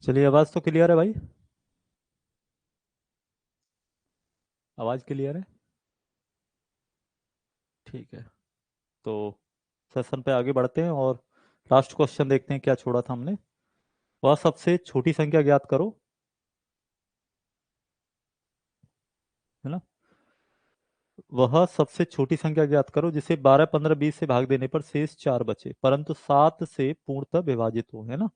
चलिए, आवाज तो क्लियर है भाई। आवाज क्लियर है। ठीक है। तो सेशन पे आगे बढ़ते हैं और लास्ट क्वेश्चन देखते हैं क्या छोड़ा था हमने। वह सबसे छोटी संख्या ज्ञात करो। है ना। वह सबसे छोटी संख्या ज्ञात करो जिसे 12, 15, 20 से भाग देने पर शेष 4 बचे परंतु 7 से पूर्णतः विभाजित हो। है ना।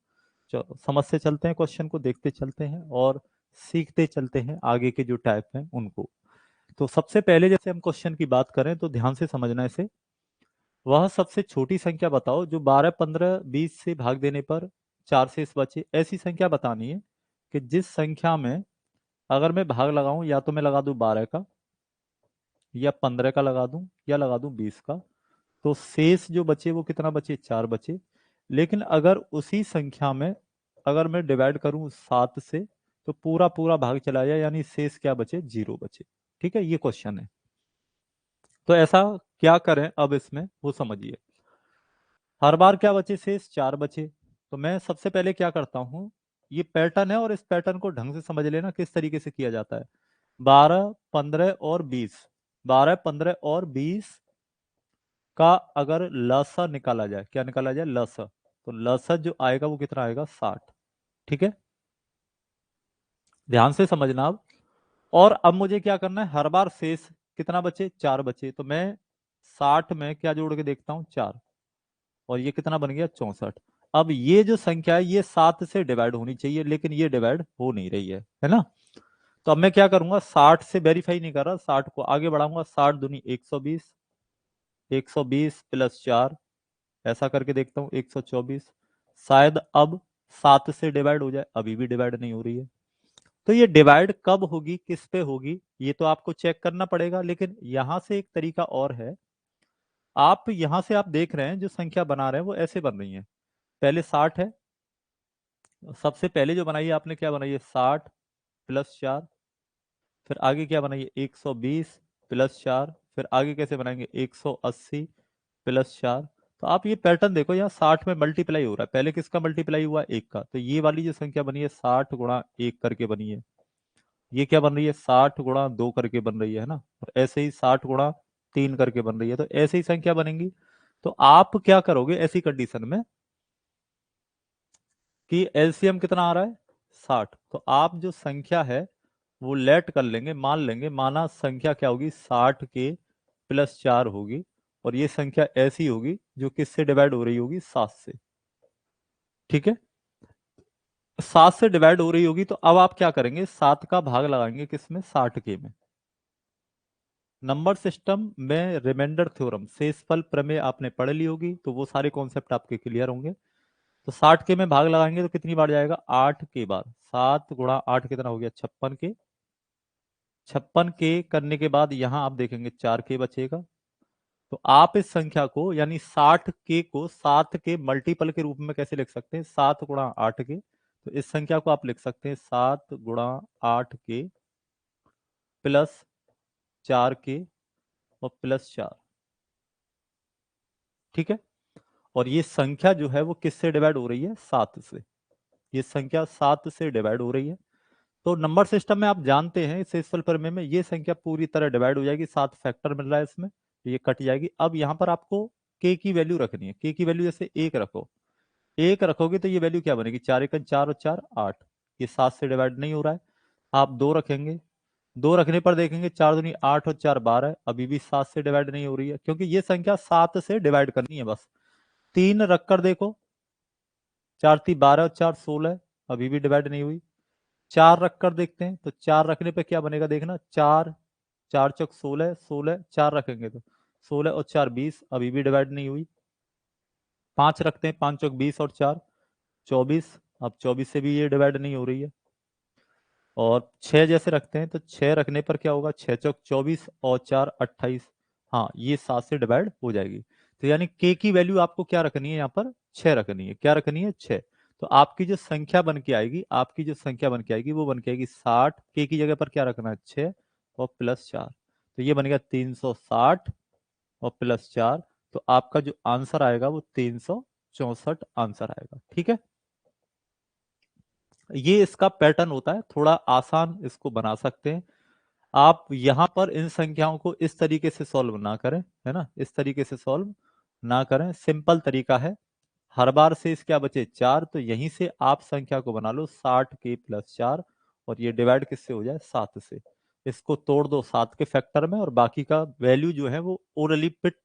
चलो समझते चलते हैं, क्वेश्चन को देखते चलते हैं और सीखते चलते हैं आगे के जो टाइप हैं उनको। तो सबसे पहले जैसे हम क्वेश्चन की बात करें तो ध्यान से समझना इसे। वह सबसे छोटी संख्या बताओ जो 12, 15, 20 से भाग देने पर 4 शेष बचे। ऐसी संख्या बतानी है कि जिस संख्या में अगर मैं भाग लगाऊं या तो मैं लगा दूं 12 का, या 15 का लगा दूं, या लगा दूं 20 का, तो शेष जो बचे वो कितना बचे, 4 बचे। लेकिन अगर उसी संख्या में अगर मैं डिवाइड करूं 7 से तो पूरा पूरा भाग चला जाए, यानी शेष क्या बचे, 0 बचे। ठीक है, ये क्वेश्चन है। तो ऐसा क्या करें अब इसमें वो समझिए। हर बार क्या बचे, शेष 4 बचे। तो मैं सबसे पहले क्या करता हूँ, ये पैटर्न है और इस पैटर्न को ढंग से समझ लेना किस तरीके से किया जाता है। 12, 15 और 20, 12, 15 और 20 का अगर लसा निकाला जाए, क्या निकाला जाए, लसा, तो लसा जो आएगा वो कितना आएगा, 60। ठीक है, ध्यान से समझना अब। और अब मुझे क्या करना है, हर बार शेष कितना बचे, 4 बचे, तो मैं 60 में क्या जोड़ के देखता हूँ, 4, और ये कितना बन गया, 64। अब ये जो संख्या है ये 7 से डिवाइड होनी चाहिए, लेकिन ये डिवाइड हो नहीं रही है ना। तो अब मैं क्या करूंगा, 60 से वेरीफाई नहीं कर रहा, 60 को आगे बढ़ाऊंगा, 60 दूनी 120, 120 प्लस 4, ऐसा करके देखता हूँ 124। शायद अब 7 से डिवाइड हो जाए, अभी भी डिवाइड नहीं हो रही है। तो ये डिवाइड कब होगी, किस पे होगी, ये तो आपको चेक करना पड़ेगा। लेकिन यहां से एक तरीका और है। आप यहां से आप देख रहे हैं जो संख्या बना रहे हैं वो ऐसे बन रही है। पहले 60 है, सबसे पहले जो बनाई है आपने, क्या बनाई है, 60 प्लस 4। फिर आगे क्या बनाइए, 120 प्लस 4। फिर आगे कैसे बनाएंगे, 180 प्लस 4। तो आप ये पैटर्न देखो, यहाँ 60 में मल्टीप्लाई हो रहा है, पहले किसका मल्टीप्लाई हुआ, एक का। तो ये वाली जो संख्या बनी है 60 गुणा 1 करके बनी है। ये क्या बन रही है, 60 गुणा 2 करके बन रही है ना। और ऐसे ही 60 गुणा 3 करके बन रही है। तो ऐसे ही संख्या बनेंगी। तो आप क्या करोगे ऐसी कंडीशन में कि एलसीएम कितना आ रहा है, 60। तो आप जो संख्या है वो लेट कर लेंगे, मान लेंगे, माना संख्या क्या होगी, 60 के प्लस 4 होगी। और ये संख्या ऐसी होगी जो किससे डिवाइड हो रही होगी, 7 से। ठीक है, 7 से डिवाइड हो रही होगी। तो अब आप क्या करेंगे, 7 का भाग लगाएंगे किसमें, 60 के में। नंबर सिस्टम में रिमाइंडर थ्योरम, शेषफल प्रमेय आपने पढ़ ली होगी, तो वो सारे कॉन्सेप्ट आपके क्लियर होंगे। तो 60 के में भाग लगाएंगे तो कितनी बार जाएगा, 8 के बार। 7 गुणा 8 कितना हो गया, 56 के। 56 के करने के बाद यहां आप देखेंगे 4 के बचेगा। तो आप इस संख्या को, यानी 60 के को 7 के मल्टीपल के रूप में कैसे लिख सकते हैं, 7 गुणा 8 के। तो इस संख्या को आप लिख सकते हैं 7 गुणा 8 के प्लस 4 के और प्लस 4। ठीक है, और ये संख्या जो है वो किससे डिवाइड हो रही है, 7 से। ये संख्या 7 से डिवाइड हो रही है। तो नंबर सिस्टम में आप जानते हैं शेषफल प्रमेय में ये संख्या पूरी तरह डिवाइड हो जाएगी, 7 फैक्टर मिल रहा है इसमें, तो ये कट जाएगी। अब यहाँ पर आपको के की वैल्यू रखनी है। के की वैल्यू जैसे 1 रखो, 1 रखोगे तो ये वैल्यू क्या बनेगी, 4 एकन 4 और 4 8। ये 7 से डिवाइड नहीं हो रहा है। आप 2 रखेंगे, 2 रखने पर देखेंगे 4 दूनी 8 और 4 12, अभी भी 7 से डिवाइड नहीं हो रही है, क्योंकि ये संख्या 7 से डिवाइड करनी है बस। 3 रखकर देखो, 4 3 12 और 4 16, अभी भी डिवाइड नहीं हुई। 4 रखकर देखते हैं, तो 4 रखने पे क्या बनेगा, देखना, 4 4 चौक 16, 16 4 रखेंगे तो 16 और 4 20, अभी भी डिवाइड नहीं हुई। 5 रखते हैं, 5 चौक 20 और 4 24, अब 24 से भी ये डिवाइड नहीं हो रही है। और 6 जैसे रखते हैं तो 6 रखने पर क्या होगा, 6 चौक 24 और 4 28, हाँ ये 7 से डिवाइड हो जाएगी। तो यानी के की वैल्यू आपको क्या रखनी है, यहाँ पर 6 रखनी है। क्या रखनी है, 6। तो आपकी जो संख्या बन के आएगी, आपकी जो संख्या बन के आएगी वो बन के आएगी 60, के की जगह पर क्या रखना है, 6 और प्लस 4। तो ये बन गया 360 और प्लस 4। तो आपका जो आंसर आएगा वो 364 आंसर आएगा। ठीक है, ये इसका पैटर्न होता है, थोड़ा आसान इसको बना सकते हैं। आप यहां पर इन संख्याओं को इस तरीके से सॉल्व ना करें, है ना, इस तरीके से सॉल्व ना करें। सिंपल तरीका है, हर बार से इस क्या बचे 4, तो यहीं से आप संख्या को बना लो 60k+4, और ये डिवाइड किससे हो जाए 7 से। इसको तोड़ दो 7 के फैक्टर में, और बाकी का वैल्यू जो है वो ओरली पिट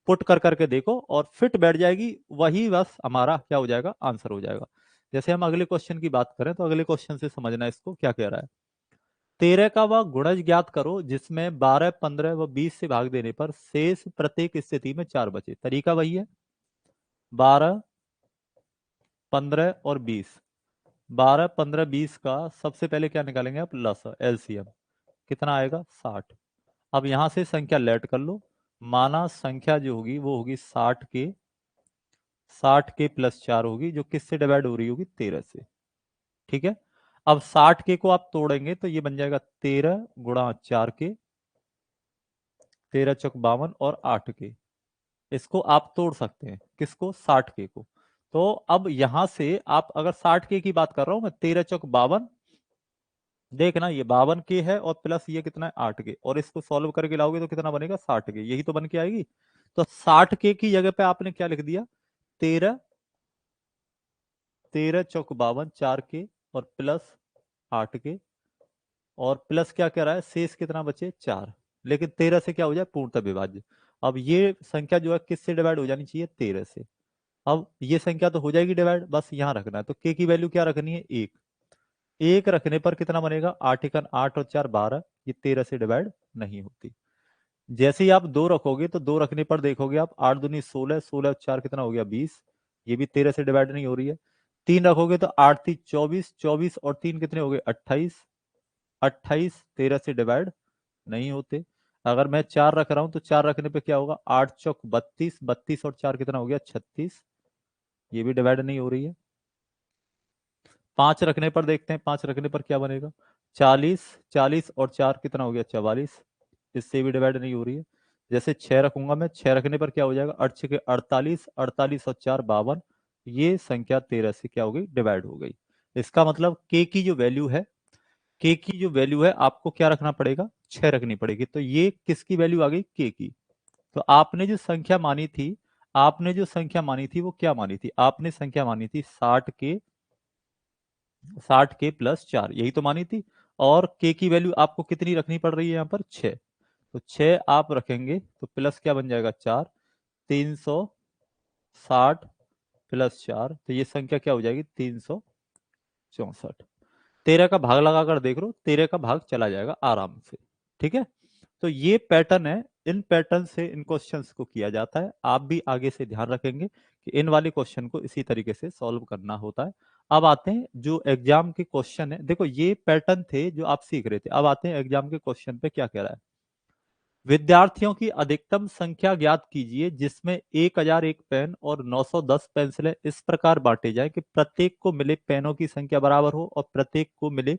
पुट कर करके देखो और फिट बैठ जाएगी, वही बस हमारा क्या हो जाएगा, आंसर हो जाएगा। जैसे हम अगले क्वेश्चन की बात करें, तो अगले क्वेश्चन से समझना इसको क्या कह रहा है। 13 का वह गुणज ज्ञात करो जिसमें 12, 15 व 20 से भाग देने पर शेष प्रत्येक स्थिति में 4 बचे। तरीका वही है, 12, 15 और 20। 12, 15, 20 का सबसे पहले क्या निकालेंगे आप, लसा एलसीएम। कितना आएगा 60। अब यहां से संख्या लेट कर लो, माना संख्या जो होगी वो होगी 60k+4 होगी, जो किससे डिवाइड हो रही होगी 13 से। ठीक है, अब 60k को आप तोड़ेंगे तो ये बन जाएगा 13 × 4k, 13 × 52 और 8k। इसको आप तोड़ सकते हैं, किसको, 60k को। तो अब यहां से आप अगर 60k की बात कर रहा हूं मैं, 13 × 52, देखना ये 52k है और प्लस ये कितना है 8k, और इसको सॉल्व करके लाओगे तो कितना बनेगा 60k, यही तो बन के आएगी। तो 60k की जगह पे आपने क्या लिख दिया, 13, 13 × 52 4k, और प्लस 8k, और प्लस क्या कह रहा है, शेष कितना बचे 4, लेकिन 13 से क्या हो जाए पूर्णतः विभाज्य। अब ये संख्या जो है किससे डिवाइड हो जानी चाहिए, 13 से। अब ये संख्या तो हो जाएगी डिवाइड, बस यहां रखना है, तो k की वैल्यू क्या रखनी है, 1। 1 रखने पर कितना बनेगा, 8 × 8 और 4 12, ये 13 से डिवाइड नहीं होती। जैसे ही आप 2 रखोगे तो 2 रखने पर देखोगे आप, 8 दूनी 16, 16 और 4 कितना हो गया 20, ये भी 13 से डिवाइड नहीं हो रही है। 3 रखोगे तो 8 3 24, 24 और 3 कितने हो गए 28, 28 13 से डिवाइड नहीं होते। अगर मैं 4 रख रहा हूं तो 4 रखने पे क्या होगा, 8 चौक 32, 32 और 4 कितना हो गया 36, ये भी डिवाइड नहीं हो रही है। 5 रखने पर देखते हैं, 5 रखने पर क्या बनेगा, 40, 40 और 4 कितना हो गया 44, इससे भी डिवाइड नहीं हो रही है। जैसे 6 रखूंगा मैं, 6 रखने पर क्या हो जाएगा, 8 6 के 48, 48 और 4 52, ये संख्या 13 से क्या हो गई, डिवाइड हो गई। इसका मतलब के की जो वैल्यू है, के की जो वैल्यू है आपको क्या रखना पड़ेगा, 6 रखनी पड़ेगी। तो ये किसकी वैल्यू आ गई, के की। तो आपने जो संख्या मानी थी, आपने जो संख्या मानी थी वो क्या मानी थी, आपने संख्या मानी थी 60k+4, यही तो मानी थी। और के की वैल्यू आपको कितनी रखनी पड़ रही है यहाँ पर, 6। तो 6 आप रखेंगे तो प्लस क्या बन जाएगा 4, 360+4, तो ये संख्या क्या हो जाएगी 364। 13 का भाग लगाकर देख लो, 13 का भाग चला जाएगा आराम से। ठीक है, तो ये पैटर्न है, इन पैटर्न से इन क्वेश्चंस को किया जाता है। आप भी आगे से ध्यान रखेंगे कि इन वाले क्वेश्चन को इसी तरीके से सॉल्व करना होता है। अब आते हैं जो एग्जाम के क्वेश्चन है, देखो ये पैटर्न थे जो आप सीख रहे थे, अब आते हैं एग्जाम के क्वेश्चन पे क्या कह रहा है। विद्यार्थियों की अधिकतम संख्या ज्ञात कीजिए जिसमें 1001 पेन और 910 पेंसिलें इस प्रकार बांटे जाएं कि प्रत्येक को मिले पेनों की संख्या बराबर हो और प्रत्येक को मिले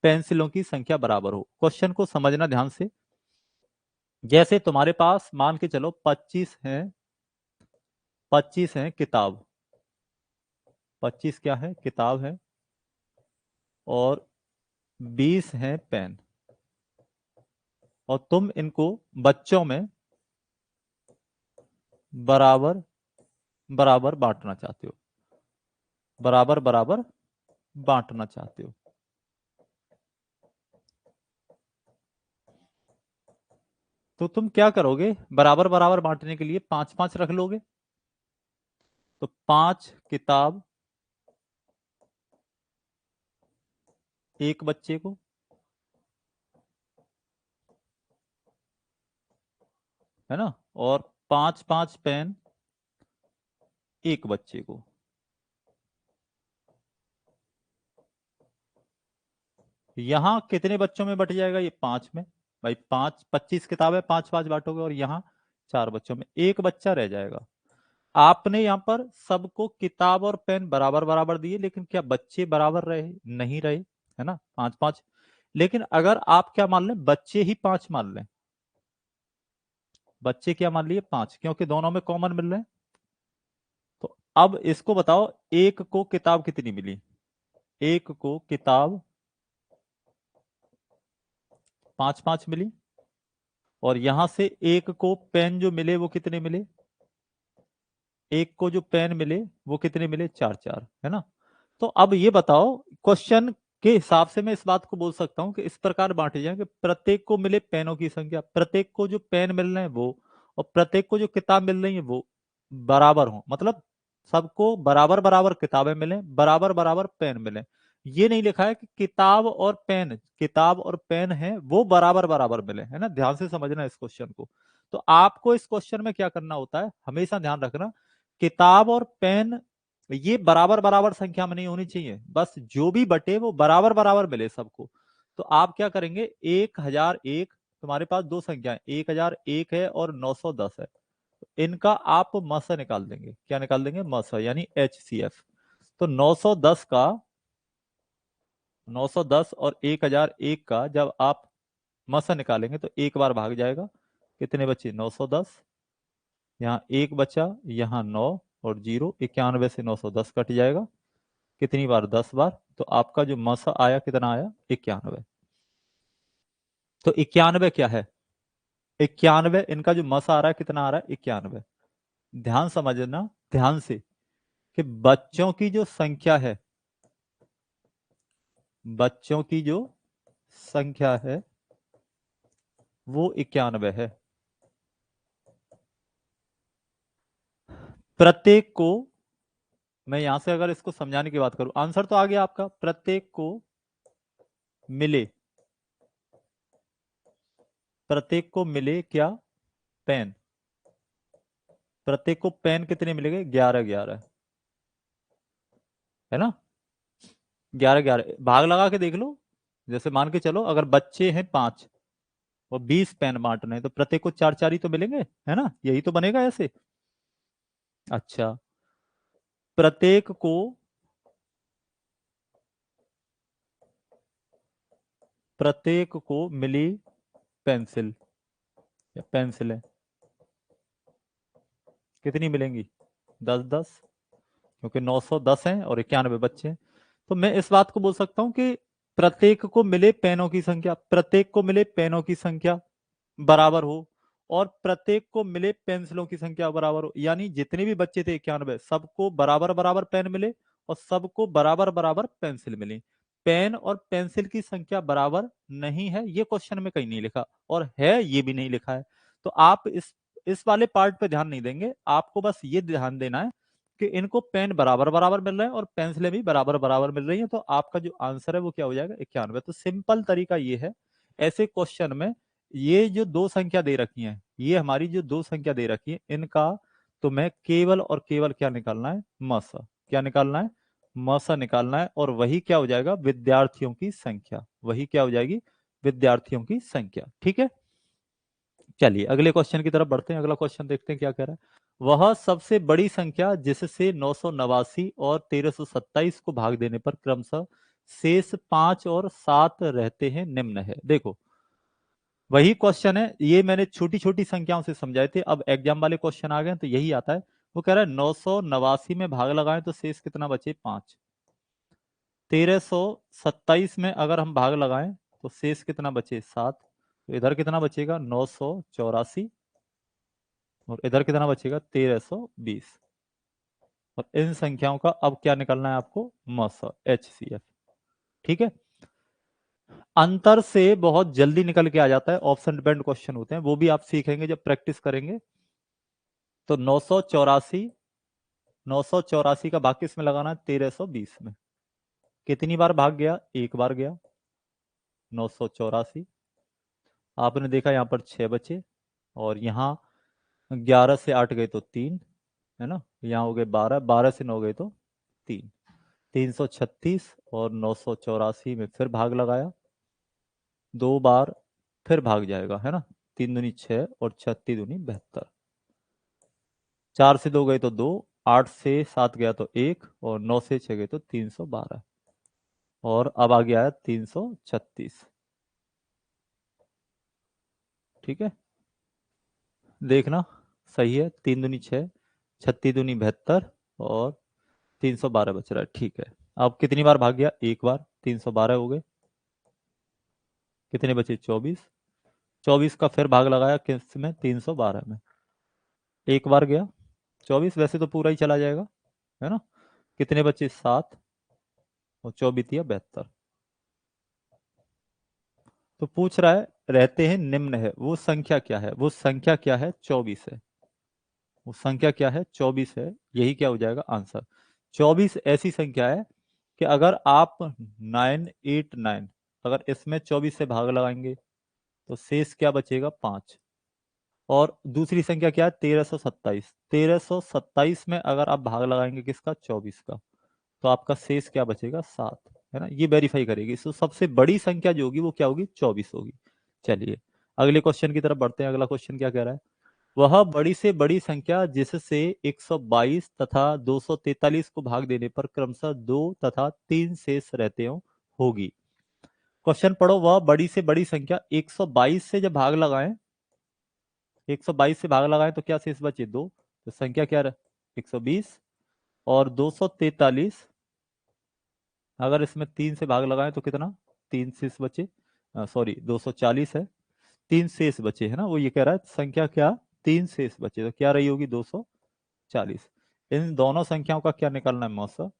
पेंसिलों की संख्या बराबर हो। क्वेश्चन को समझना ध्यान से। जैसे तुम्हारे पास मान के चलो 25 हैं, 25 हैं किताब, 25 क्या है किताब है, और 20 हैं पेन, और तुम इनको बच्चों में बराबर बराबर बांटना चाहते हो, बराबर बराबर बांटना चाहते हो। तो तुम क्या करोगे, बराबर बराबर बांटने के लिए 5 5 रख लोगे। तो 5 किताब एक बच्चे को, है ना, और 5 5 पेन एक बच्चे को। यहाँ कितने बच्चों में बट जाएगा, ये 5 में। भाई 5, 25 किताब है, 5 5 बांटोगे, और यहाँ 4 बच्चों में एक बच्चा रह जाएगा। आपने यहाँ पर सबको किताब और पेन बराबर बराबर दिए, लेकिन क्या बच्चे बराबर रहे, नहीं रहे, है ना, 5 5। लेकिन अगर आप क्या मान लें, बच्चे ही 5 मान लें, बच्चे क्या मान लिए 5, क्योंकि दोनों में कॉमन मिल रहे हैं। तो अब इसको बताओ, एक को किताब कितनी मिली, एक को किताब 5-5 मिली, और यहां से एक को पेन जो मिले वो कितने मिले, एक को जो पेन मिले वो कितने मिले, 4-4, है ना। तो अब ये बताओ, क्वेश्चन के हिसाब से मैं इस बात को बोल सकता हूं कि इस प्रकार बांटे जाए कि प्रत्येक को मिले पेनों की संख्या, प्रत्येक को जो पेन मिल रहे हैं वो, और प्रत्येक को जो किताब मिल रही है वो बराबर हो, मतलब सबको बराबर बराबर किताबें मिले, बराबर बराबर पेन मिले। ये नहीं लिखा है कि किताब और पेन, किताब और पेन है वो बराबर बराबर मिले, है ना। ध्यान से समझना इस क्वेश्चन को। तो आपको इस क्वेश्चन में क्या करना होता है, हमेशा ध्यान रखना, किताब और पेन ये बराबर बराबर संख्या में नहीं होनी चाहिए, बस जो भी बटे वो बराबर बराबर मिले सबको। तो आप क्या करेंगे, 1001, तुम्हारे पास दो संख्या है, 1001 है और 910 है, तो इनका आप मस निकाल देंगे, क्या निकाल देंगे, मस, यानी HCF। तो 910 और 1001 का जब आप मस निकालेंगे तो एक बार भाग जाएगा, कितने बचे, 910, यहाँ एक बचा, यहाँ 9, और 0, 91 से 910 कट जाएगा, कितनी बार, 10 बार। तो आपका जो मसा आया कितना आया, 91। तो 91 क्या है, 91, इनका जो मसा आ रहा है कितना आ रहा है, 91। ध्यान समझना, ध्यान से, कि बच्चों की जो संख्या है, बच्चों की जो संख्या है वो 91 है। प्रत्येक को, मैं यहां से अगर इसको समझाने की बात करूं, आंसर तो आ गया आपका, प्रत्येक को मिले, प्रत्येक को मिले क्या, पेन, प्रत्येक को पेन कितने मिलेंगे, 11-11, है ना। 11-11 भाग लगा के देख लो, जैसे मान के चलो अगर बच्चे हैं 5 और 20 पेन बांटने हैं तो प्रत्येक को 4-4 ही तो मिलेंगे, है ना, यही तो बनेगा ऐसे। अच्छा, प्रत्येक को, प्रत्येक को मिली पेंसिल या पेंसिलें कितनी मिलेंगी, 10-10, क्योंकि 910 हैं और 91 बच्चे हैं। तो मैं इस बात को बोल सकता हूं कि प्रत्येक को मिले पेनों की संख्या, प्रत्येक को मिले पेनों की संख्या बराबर हो, और प्रत्येक को मिले पेंसिलों की संख्या बराबर हो, यानी जितने भी बच्चे थे 91 सबको बराबर बराबर पेन मिले और सबको बराबर बराबर पेंसिल मिली। पेन और पेंसिल की संख्या बराबर नहीं है ये क्वेश्चन में कहीं नहीं लिखा, और है ये भी नहीं लिखा है। तो आप इस वाले पार्ट पे ध्यान नहीं देंगे, आपको बस ये ध्यान देना है कि इनको पेन बराबर बराबर मिल रहे हैं और पेंसिलें भी बराबर बराबर मिल रही हैं, तो आपका जो आंसर है वो क्या हो जाएगा, 91। तो सिंपल तरीका ये है, ऐसे क्वेश्चन में ये जो दो संख्या दे रखी है, ये हमारी जो दो संख्या दे रखी है इनका, तो मैं केवल और केवल क्या निकालना है, मसा, क्या निकालना है, मसा निकालना है, और वही क्या हो जाएगा, विद्यार्थियों की संख्या, वही क्या हो जाएगी, विद्यार्थियों की संख्या। ठीक है, चलिए अगले क्वेश्चन की तरफ बढ़ते हैं, अगला क्वेश्चन देखते हैं क्या कह रहा है। वह सबसे बड़ी संख्या जिससे 989 और 1327 को भाग देने पर क्रमशः शेष 5 और 7 रहते हैं निम्न है। देखो वही क्वेश्चन है, ये मैंने छोटी छोटी संख्याओं से समझाए थे, अब एग्जाम वाले क्वेश्चन आ गए हैं, तो यही आता है। वो कह रहा है 989 में भाग लगाएं तो शेष कितना बचे, 5। 1327 में अगर हम भाग लगाएं तो शेष कितना बचे, 7। तो इधर कितना बचेगा, 984, और इधर कितना बचेगा, 1320। और इन संख्याओं का अब क्या निकलना है आपको, मस, HCF। ठीक है, अंतर से बहुत जल्दी निकल के आ जाता है, ऑप्शन डिपेंड क्वेश्चन होते हैं, वो भी आप सीखेंगे जब प्रैक्टिस करेंगे। तो 984 का भाग किस में लगाना है, 1320 में। कितनी बार भाग गया, एक बार गया, 984। आपने देखा यहाँ पर 6 बचे, और यहाँ 11 से 8 गए तो 3, है ना, यहाँ हो गए 12, 12 से 9 गए तो 3, 336, और 984 में फिर भाग लगाया, दो बार फिर भाग जाएगा, है ना, 3 दूनी 6 और 36 दूनी 72, 4 से 2 गए तो 2, 8 से 7 गया तो 1, और 9 से 6 गए तो 312, और अब आ गया है 336। ठीक है, देखना सही है, 3 दूनी 6, 36 दूनी 72, और 312 बच रहा है। ठीक है, अब कितनी बार भाग गया, एक बार, 312 हो गए, कितने बचे 24, 24 का फिर भाग लगाया किस में, 312 में, एक बार गया 24, वैसे तो पूरा ही चला जाएगा, है ना, कितने बचे 7, और 24 या 72। तो पूछ रहा है रहते हैं निम्न है, वो संख्या क्या है, वो संख्या क्या है, 24 है, वो संख्या क्या है, 24 है, यही क्या हो जाएगा आंसर। 24 ऐसी संख्या है कि अगर आप 989, अगर इसमें 24 से भाग लगाएंगे तो शेष क्या बचेगा, 5। और दूसरी संख्या क्या है, 1327, 1327 में अगर आप भाग लगाएंगे किसका, 24 का, तो आपका शेष क्या बचेगा, 7, है ना, ये वेरीफाई करेगी। तो सबसे बड़ी संख्या जो होगी वो क्या होगी, 24 होगी। चलिए अगले क्वेश्चन की तरफ बढ़ते हैं। अगला क्वेश्चन क्या कह रहा है, वह बड़ी से बड़ी संख्या जिससे 122 तथा 243 को भाग देने पर क्रमशः 2 तथा 3 शेष रहते हो होगी। क्वेश्चन पढ़ो, वह बड़ी से बड़ी संख्या 122 से जब भाग लगाएं, 122 से भाग लगाएं तो क्या शेष बचे, 2, तो संख्या क्या रहे, 120, और 243 अगर इसमें 3 से भाग लगाएं तो कितना, 3 शेष बचे, सॉरी 240 है, 3 शेष बचे, है ना, वो ये कह रहा है संख्या क्या, 3 शेष बचे, तो क्या रही होगी, 240। इन दोनों संख्याओं का क्या निकालना है, मौसा।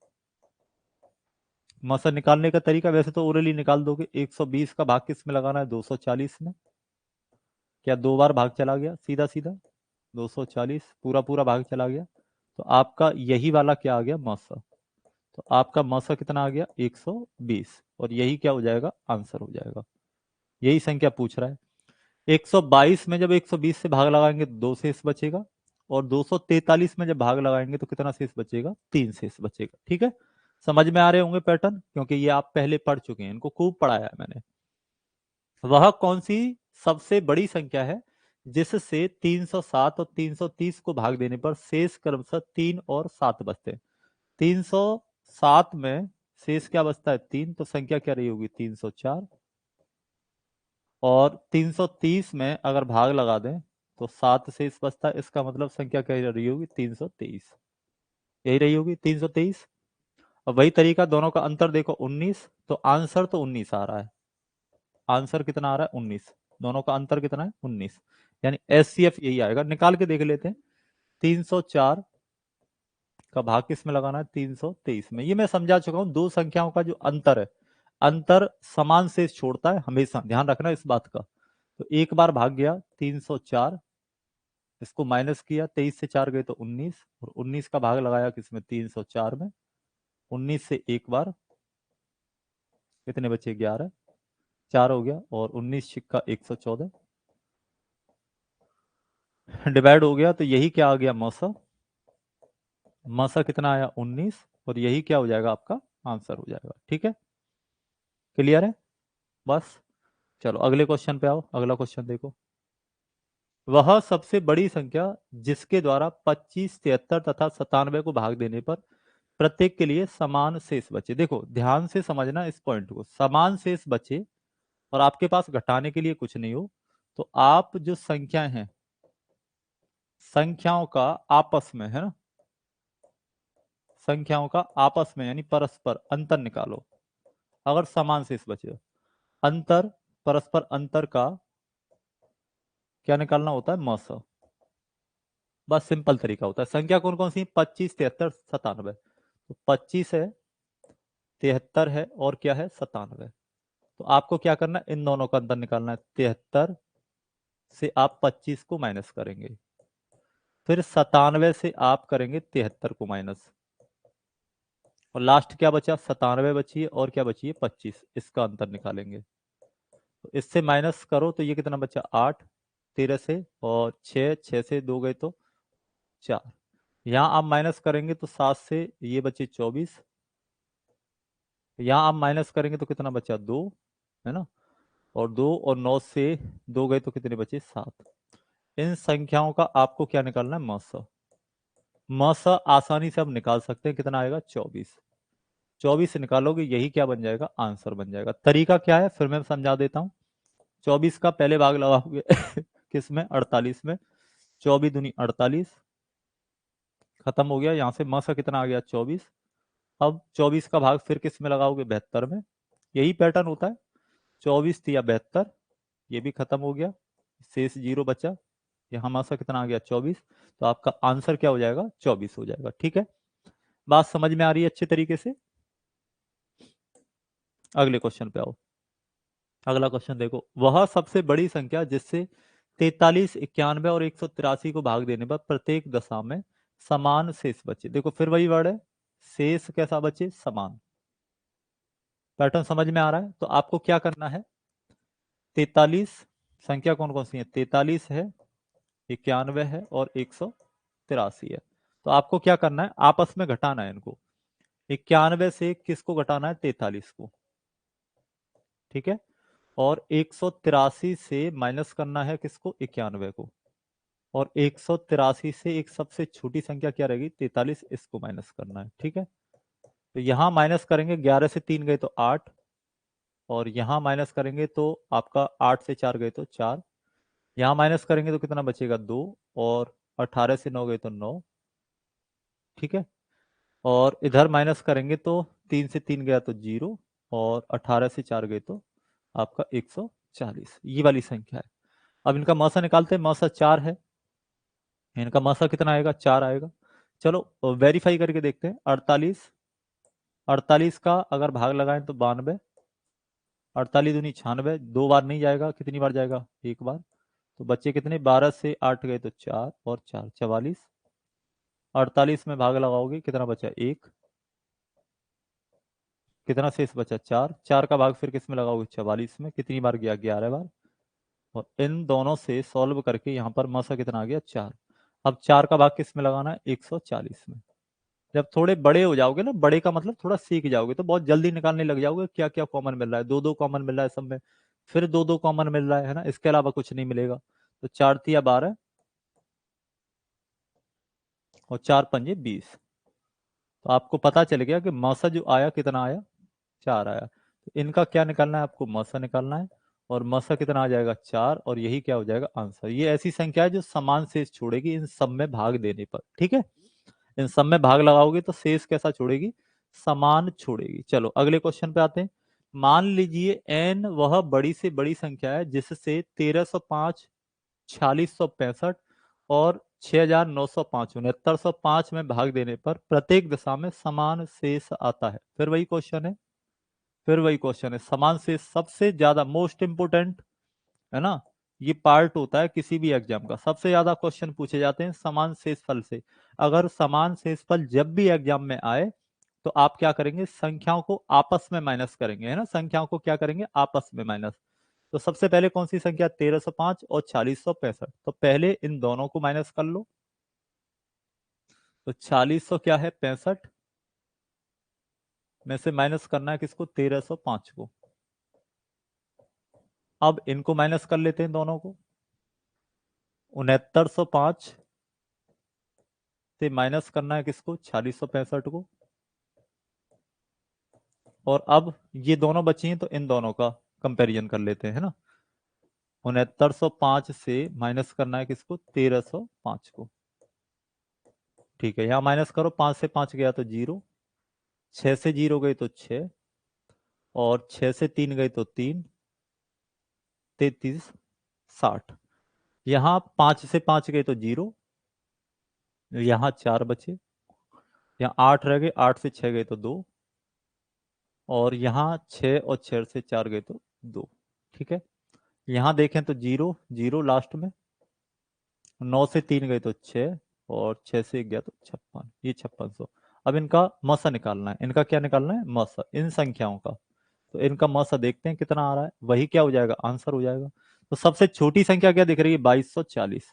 मौसा निकालने का तरीका वैसे तो ओरली निकाल दोगे, 120 का भाग किस में लगाना है, 240 में, क्या 2 बार भाग चला गया सीधा सीधा, 240 पूरा पूरा भाग चला गया, तो आपका यही वाला क्या आ गया, मौसा। तो आपका मौसा कितना आ गया, 120, और यही क्या हो जाएगा, आंसर हो जाएगा। यही संख्या पूछ रहा है। 122 में जब 120 से भाग लगाएंगे तो 2 शेष बचेगा, और 243 में जब भाग लगाएंगे तो कितना शेष बचेगा, 3 शेष बचेगा। ठीक है, समझ में आ रहे होंगे पैटर्न, क्योंकि ये आप पहले पढ़ चुके हैं, इनको खूब पढ़ाया है मैंने। वह कौन सी सबसे बड़ी संख्या है जिससे 307 और 330 को भाग देने पर शेष क्रमशः 3 और 7 बचते हैं। 307 में शेष क्या बचता है, 3, तो संख्या क्या रही होगी, 304, और 330 में अगर भाग लगा दें तो 7 शेष बचता है, इसका मतलब संख्या क्या रही होगी, 323, यही रही होगी 323। और वही तरीका, दोनों का अंतर देखो 19, तो आंसर तो 19 आ रहा है, आंसर कितना आ रहा है, 19, दोनों का अंतर कितना है, 19, यानी एचसीएफ यही आएगा। निकाल के देख लेते हैं, 304 का भाग किस में लगाना है, 323 में। ये मैं समझा चुका हूं, दो संख्याओं का जो अंतर है, अंतर समान शेष छोड़ता है, हमेशा ध्यान रखना इस बात का। तो एक बार भाग गया 304, इसको माइनस किया, 23 से 4 गए तो 19, और 19 का भाग लगाया किसमें, 304 में, 19 से एक बार कितने बचे, 11, 4 हो गया, और 19 छिक्का 114 डिवाइड हो गया, तो यही क्या आ गया, मौसा। मौसा कितना आया, 19, और यही क्या हो जाएगा, आपका आंसर हो जाएगा। ठीक है, क्लियर है, बस। चलो अगले क्वेश्चन पे आओ, अगला क्वेश्चन देखो, वह सबसे बड़ी संख्या जिसके द्वारा 25, 73 तथा 97 को भाग देने पर प्रत्येक के लिए समान शेष बचे। देखो ध्यान से समझना इस पॉइंट को, समान शेष बचे और आपके पास घटाने के लिए कुछ नहीं हो, तो आप जो संख्याएं हैं, संख्याओं का आपस में, है ना, संख्याओं का आपस में यानी परस्पर अंतर निकालो। अगर समान शेष बचे, अंतर, परस्पर अंतर का क्या निकालना होता है, मौसा। बस सिंपल तरीका होता है। संख्या कौन कौन सी, 25, 73, 97, तो 25 है, 73 है, और क्या है, 97। तो आपको क्या करना है, इन दोनों का अंतर निकालना है। 73 से आप 25 को माइनस करेंगे, फिर 97 से आप करेंगे 73 को माइनस, और लास्ट क्या बचा, 97 बची है, और क्या बची है, 25, इसका अंतर निकालेंगे। तो इससे माइनस करो तो ये कितना बचा, 8, 13 से, और 6, 6 से 2 गए तो 4, यहाँ आप माइनस करेंगे तो 7 से ये बचे 24, यहाँ आप माइनस करेंगे तो कितना बचा, 2, है ना, और 2 और 9 से 2 गए तो कितने बचे, 7। इन संख्याओं का आपको क्या निकालना है, मौसा। मौसा आसानी से हम निकाल सकते हैं, कितना आएगा, 24। 24 से निकालोगे, यही क्या बन जाएगा, आंसर बन जाएगा। तरीका क्या है, फिर मैं समझा देता हूँ। 24 का पहले भाग लगाओगे किस में, 48 में, 24 दूनी 48, खत्म हो गया। यहाँ से मौसा कितना आ गया, 24, अब 24 का भाग फिर किस में लगाओगे, 72 में। यही पैटर्न होता है, 24 थी या 72, ये भी खत्म हो गया, शेष 0 बचा। यहाँ हमारा कितना आ गया, 24। तो आपका आंसर क्या हो जाएगा, 24 हो जाएगा। ठीक है, बात समझ में आ रही है अच्छे तरीके से। अगले क्वेश्चन पे आओ। अगला क्वेश्चन देखो, वह सबसे बड़ी संख्या जिससे 43, 91 और 183 को भाग देने पर प्रत्येक दशा में समान शेष बचे। देखो फिर वही वर्ड है, शेष कैसा बचे, समान। पैटर्न समझ में आ रहा है। तो आपको क्या करना है, 43 संख्या कौन कौन सी है, 43 है, 91 है और 183 है। तो आपको क्या करना है, आपस में घटाना है इनको। 91 से किसको घटाना है, 43 को। ठीक है, और 183 से माइनस करना है किसको, 91 को। और 183 से एक सबसे छोटी संख्या क्या रहेगी, 43, इसको माइनस करना है। ठीक है, तो यहां माइनस करेंगे, 11 से 3 गए तो 8, और यहां माइनस करेंगे तो आपका 8 से 4 गए तो 4, यहां माइनस करेंगे तो कितना बचेगा, 2, और 18 से 9 गए तो 9। ठीक है, और इधर माइनस करेंगे तो 3 से 3 गया तो 0, और 18 से 4 गए तो आपका 140, ये वाली संख्या है। अब इनका मौसा निकालते हैं, मौसा 4 है, इनका मौसा कितना आएगा, 4 आएगा। चलो वेरीफाई करके देखते हैं, 48, 48 का अगर भाग लगाएं तो 92, 48 दूनी 96, 2 बार नहीं जाएगा, कितनी बार जाएगा, 1 बार। तो बच्चे कितने, 12 से 8 गए तो 4, और 4 44, 48 में भाग लगाओगे कितना बचा, 1, कितना शेष बचा, 4, 4 का भाग फिर किस में लगाओगे, 44 में, कितनी बार गया, 11 बार। और इन दोनों से सॉल्व करके यहाँ पर मसा कितना आ गया, 4। अब 4 का भाग किस में लगाना है, 140 में। जब थोड़े बड़े हो जाओगे ना, बड़े का मतलब थोड़ा सीख जाओगे, तो बहुत जल्दी निकालने लग जाओगे क्या क्या कॉमन मिल रहा है, 2 2 कॉमन मिल रहा है सब में, फिर 2 2 कॉमन मिल रहा है ना, इसके अलावा कुछ नहीं मिलेगा। तो 4 तिया 12, और 4 पंजे 20। तो आपको पता चल गया कि मौसा जो आया कितना आया, 4 आया। तो इनका क्या निकालना है, आपको मौसा निकालना है, और मौसा कितना आ जाएगा, 4, और यही क्या हो जाएगा, आंसर। ये ऐसी संख्या है जो समान शेष छोड़ेगी इन सब में भाग देने पर। ठीक है, इन सब में भाग लगाओगे तो शेष कैसा छोड़ेगी, समान छोड़ेगी। चलो अगले क्वेश्चन पे आते हैं। मान लीजिए n वह बड़ी से बड़ी संख्या है जिससे 1305, 4665 और 6905, 6905 में भाग देने पर प्रत्येक दशा में समान शेष आता है। फिर वही क्वेश्चन है, फिर वही क्वेश्चन है, समान शेष सबसे ज्यादा मोस्ट इंपोर्टेंट है ना, ये पार्ट होता है किसी भी एग्जाम का, सबसे ज्यादा क्वेश्चन पूछे जाते हैं समान शेषफल से। अगर समान शेषफल जब भी एग्जाम में आए तो आप क्या करेंगे, संख्याओं को आपस में माइनस करेंगे, है ना, संख्याओं को क्या करेंगे, आपस में माइनस। तो सबसे पहले कौन सी संख्या, 1305 और 4665, तो पहले इन दोनों को माइनस कर लो। तो 4600 क्या है, 65 में से माइनस करना है किसको, 1305 को। अब इनको माइनस कर लेते हैं दोनों को, 6905 से माइनस करना है किसको, 4665 को। और अब ये दोनों बची हैं तो इन दोनों का कंपैरिजन कर लेते हैं, है ना। 6905 से माइनस करना है किसको, 1305 को। ठीक है, यहाँ माइनस करो, 5 से 5 गया तो 0, 6 से 0 गए तो 6, और 6 से 3 गए तो 3, 33, 60। यहाँ 5 से 5 गए तो 0, यहाँ 4 बचे, यहाँ 8 रह गए, 8 से 6 गए तो 2, और यहाँ 6 और 6 से 4 गए तो 2। ठीक है, यहाँ देखें तो 0 0 लास्ट में, 9 से 3 गए तो 6, और 6 से 1 गया तो 56, ये 5600। अब इनका मौसा निकालना है, इनका क्या निकालना है, मौसा, इन संख्याओं का। तो इनका मौसा देखते हैं कितना आ रहा है, वही क्या हो जाएगा, आंसर हो जाएगा। तो सबसे छोटी संख्या क्या दिख रही है, 2240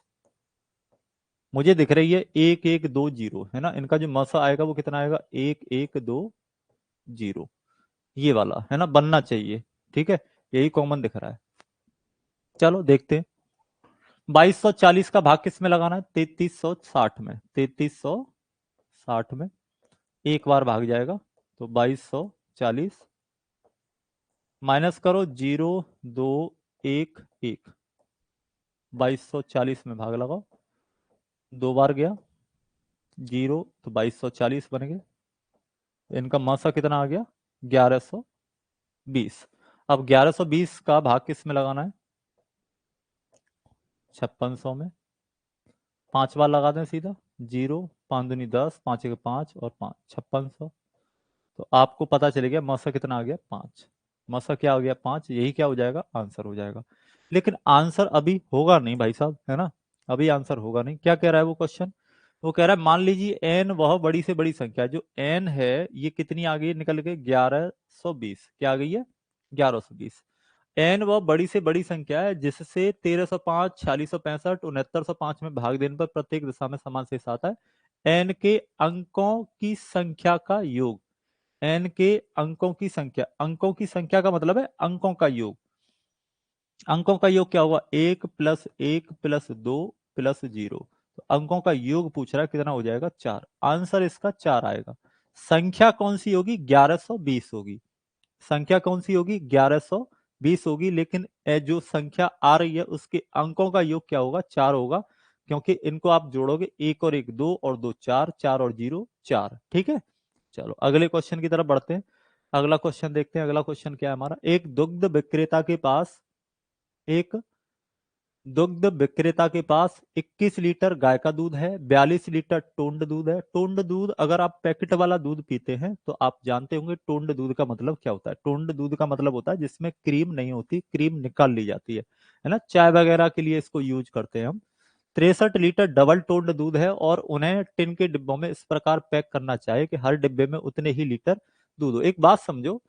मुझे दिख रही है, 1120, है ना। इनका जो मौसा आएगा वो कितना आएगा, 1120, ये वाला है ना, बनना चाहिए। ठीक है, यही कॉमन दिख रहा है। चलो देखते हैं, 2240 का भाग किस में लगाना है, 3360 में, 3360 में एक बार भाग जाएगा। तो 2240 माइनस करो, 0211, 2240 में भाग लगाओ, 2 बार गया 0, तो 2240 बन गए। इनका मसा कितना आ गया 1120। अब 1120 का भाग किस में लगाना है 5600 में, 5 बार लगा दें सीधा, 0, 5 दूनी 10, 5 एक 5 और 5 5600। तो आपको पता चल गया मसा कितना आ गया 5, मसा क्या हो गया 5, यही क्या हो जाएगा आंसर हो जाएगा। लेकिन आंसर अभी होगा नहीं भाई साहब, है ना, अभी आंसर होगा नहीं। क्या कह रहा है वो क्वेश्चन, वो कह रहा है मान लीजिए एन वह बड़ी से बड़ी संख्या है, जो एन है ये कितनी आ गई निकल के 1120, क्या आ गई है 1120। एन वह बड़ी से बड़ी संख्या है जिससे 1305, 4665, 6905 में भाग देने पर प्रत्येक दिशा में समान शेष आता है। एन के अंकों की संख्या का योग, एन के अंकों की संख्या, अंकों की संख्या का मतलब है अंकों का योग, अंकों का योग क्या होगा 1+1+2+0, तो अंकों का योग पूछ रहा है कितना हो जाएगा 4, आंसर इसका 4 आएगा। संख्या कौन सी होगी 1120 होगी, संख्या कौन सी होगी 1120 होगी, लेकिन जो संख्या आ रही है उसके अंकों का योग क्या होगा 4 होगा, क्योंकि इनको आप जोड़ोगे 1 और 1 2 और 2 4, 4 और 0 4, ठीक है। चलो अगले क्वेश्चन की तरफ बढ़ते हैं, अगला क्वेश्चन देखते हैं। अगला क्वेश्चन क्या है हमारा, एक दुग्ध विक्रेता के पास, एक दुग्ध विक्रेता के पास 21 लीटर गाय का दूध है, 42 लीटर टोंड दूध है। टोंड दूध, अगर आप पैकेट वाला दूध पीते हैं तो आप जानते होंगे टोंड दूध का मतलब क्या होता है। टोंड दूध का मतलब होता है जिसमें क्रीम नहीं होती, क्रीम निकाल ली जाती है ना, चाय वगैरह के लिए इसको यूज करते हैं हम। 63 लीटर डबल टोंड दूध है और उन्हें टिन के डिब्बों में इस प्रकार पैक करना चाहिए कि हर डिब्बे में उतने ही लीटर दूध हो। एक बात समझो,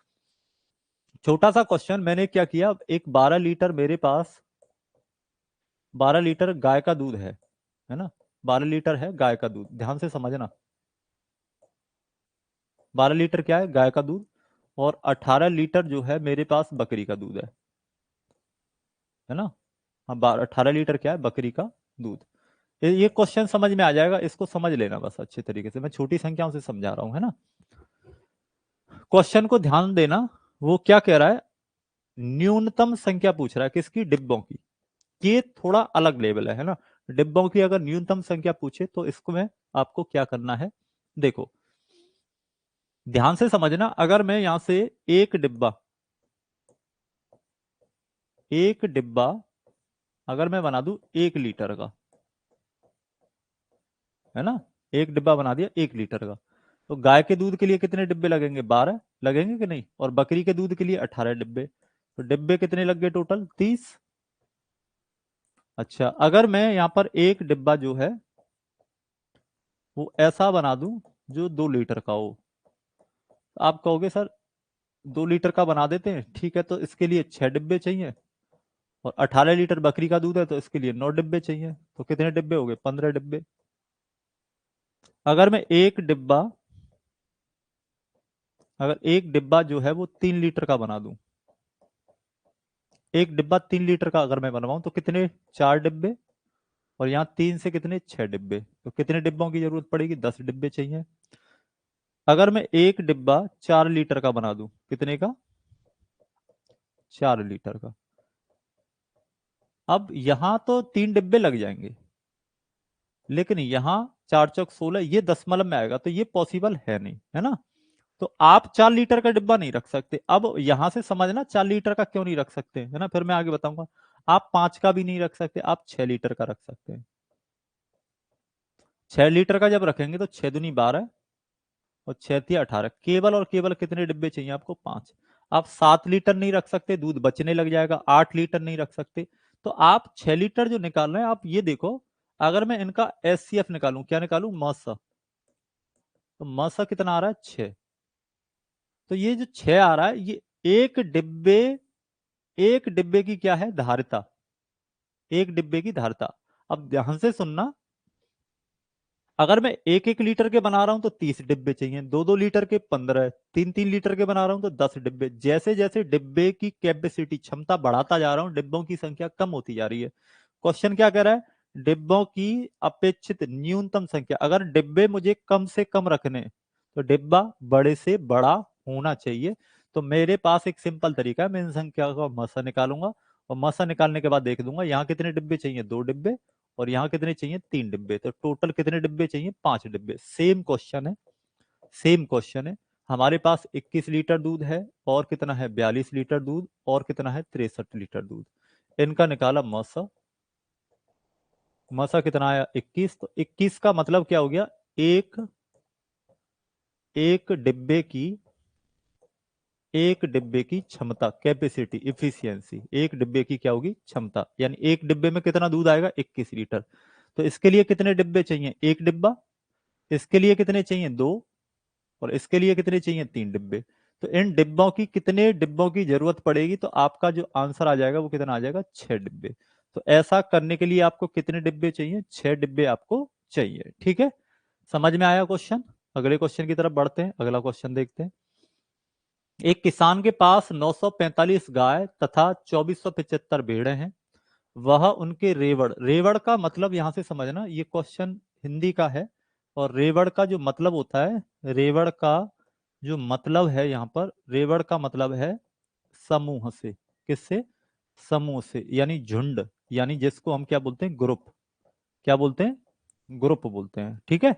छोटा सा क्वेश्चन, मैंने क्या किया, एक 12 लीटर मेरे पास, 12 लीटर गाय का दूध है ना, 12 लीटर है गाय का दूध, ध्यान से समझना, 12 लीटर क्या है गाय का दूध, और 18 लीटर जो है मेरे पास बकरी का दूध है ना। हाँ 18 लीटर क्या है बकरी का दूध। ये क्वेश्चन समझ में आ जाएगा, इसको समझ लेना बस अच्छे तरीके से, मैं छोटी संख्याओं से समझा रहा हूँ, है ना। क्वेश्चन को ध्यान देना, वो क्या कह रहा है, न्यूनतम संख्या पूछ रहा है किसकी, डिब्बों की। ये थोड़ा अलग लेवल है ना, डिब्बों की अगर न्यूनतम संख्या पूछे तो इसको में आपको क्या करना है, देखो ध्यान से समझना, अगर मैं यहां से एक डिब्बा, एक डिब्बा अगर मैं बना दूं 1 लीटर का, है ना, एक डिब्बा बना दिया 1 लीटर का, तो गाय के दूध के लिए कितने डिब्बे लगेंगे 12 लगेंगे कि नहीं, और बकरी के दूध के लिए 18 डिब्बे, तो डिब्बे कितने लग गए टोटल 30। अच्छा अगर मैं यहां पर एक डिब्बा जो है वो ऐसा बना दूं जो 2 लीटर का हो, आप कहोगे सर 2 लीटर का बना देते हैं, ठीक है, तो इसके लिए 6 डिब्बे चाहिए, और 18 लीटर बकरी का दूध है तो इसके लिए 9 डिब्बे चाहिए, तो कितने डिब्बे हो गए 15 डिब्बे। अगर मैं एक डिब्बा, अगर एक डिब्बा जो है वो 3 लीटर का बना दूं, एक डिब्बा 3 लीटर का अगर मैं बनवाऊं तो कितने 4 डिब्बे, और यहाँ 3 से कितने 6 डिब्बे, तो कितने डिब्बों की जरूरत पड़ेगी 10 डिब्बे चाहिए। अगर मैं एक डिब्बा 4 लीटर का बना दूं, कितने का 4 लीटर का, अब यहां तो 3 डिब्बे लग जाएंगे, लेकिन यहाँ 4 चौक 16 ये दशमलव में आएगा तो ये पॉसिबल है नहीं, है ना। तो आप 4 लीटर का डिब्बा नहीं रख सकते। अब यहां से समझना 4 लीटर का क्यों नहीं रख सकते, है ना, फिर मैं आगे बताऊंगा। आप 5 का भी नहीं रख सकते, आप 6 लीटर का रख सकते हैं। 6 लीटर का जब रखेंगे तो 6 दूनी 12 और 6 तिया 18, केवल और केवल कितने डिब्बे चाहिए आपको 5। आप 7 लीटर नहीं रख सकते, दूध बचने लग जाएगा, 8 लीटर नहीं रख सकते, तो आप 6 लीटर जो निकाल रहे हैं, आप ये देखो, अगर मैं इनका एचसीएफ निकालूं, क्या निकालूं मस, तो मसा कितना आ रहा है 6, तो ये जो 6 आ रहा है ये एक डिब्बे, एक डिब्बे की क्या है धारिता, एक डिब्बे की धारिता। अब ध्यान से सुनना, अगर मैं 1 1 लीटर के बना रहा हूं तो 30 डिब्बे चाहिए, 2 2 लीटर के 15, 3 3 लीटर के बना रहा हूं तो 10 डिब्बे, जैसे जैसे डिब्बे की कैपेसिटी क्षमता बढ़ाता जा रहा हूं डिब्बों की संख्या कम होती जा रही है। क्वेश्चन क्या कह रहा है, डिब्बों की अपेक्षित न्यूनतम संख्या, अगर डिब्बे मुझे कम से कम रखने तो डिब्बा बड़े से बड़ा होना चाहिए। तो मेरे पास एक सिंपल तरीका है, मैं इन संख्या का मसा निकालूंगा, और मसा निकालने के बाद देख दूंगा यहाँ कितने डिब्बे चाहिए 2 डिब्बे, और यहाँ कितने चाहिए 3 डिब्बे, तो टोटल कितने डिब्बे चाहिए 5 डिब्बे। सेम क्वेश्चन है, सेम क्वेश्चन है, हमारे पास 21 लीटर दूध है, और कितना है 42 लीटर दूध, और कितना है 63 लीटर दूध। इनका निकाला मसा। मसा कितना आया 21, तो 21 का मतलब क्या हो गया, एक एक डिब्बे की एक डिब्बे की क्षमता, कैपेसिटी, इफिशियंसी, एक डिब्बे की क्या होगी क्षमता, यानी एक डिब्बे में कितना दूध आएगा 21 लीटर। तो इसके लिए कितने डिब्बे चाहिए, एक डिब्बा। इसके लिए कितने चाहिए, दो। और इसके लिए कितने चाहिए, तीन डिब्बे। तो इन डिब्बों की, कितने डिब्बों की जरूरत पड़ेगी, तो आपका जो आंसर आ जाएगा वो कितना आ जाएगा, 6 डिब्बे। तो ऐसा करने के लिए आपको कितने डिब्बे चाहिए, 6 डिब्बे आपको चाहिए। ठीक है, समझ में आया क्वेश्चन। अगले क्वेश्चन की तरफ बढ़ते हैं, अगला क्वेश्चन देखते हैं। एक किसान के पास 945 गाय तथा 2475 भेड़ें हैं। वह उनके रेवड़, रेवड़ का मतलब यहां से समझना, ये क्वेश्चन हिंदी का है। और रेवड़ का जो मतलब होता है, रेवड़ का जो मतलब है यहाँ पर, रेवड़ का मतलब है समूह से। किससे, समूह से, यानी झुंड, यानी जिसको हम क्या बोलते हैं, ग्रुप। क्या बोलते हैं, ग्रुप बोलते हैं। ठीक है,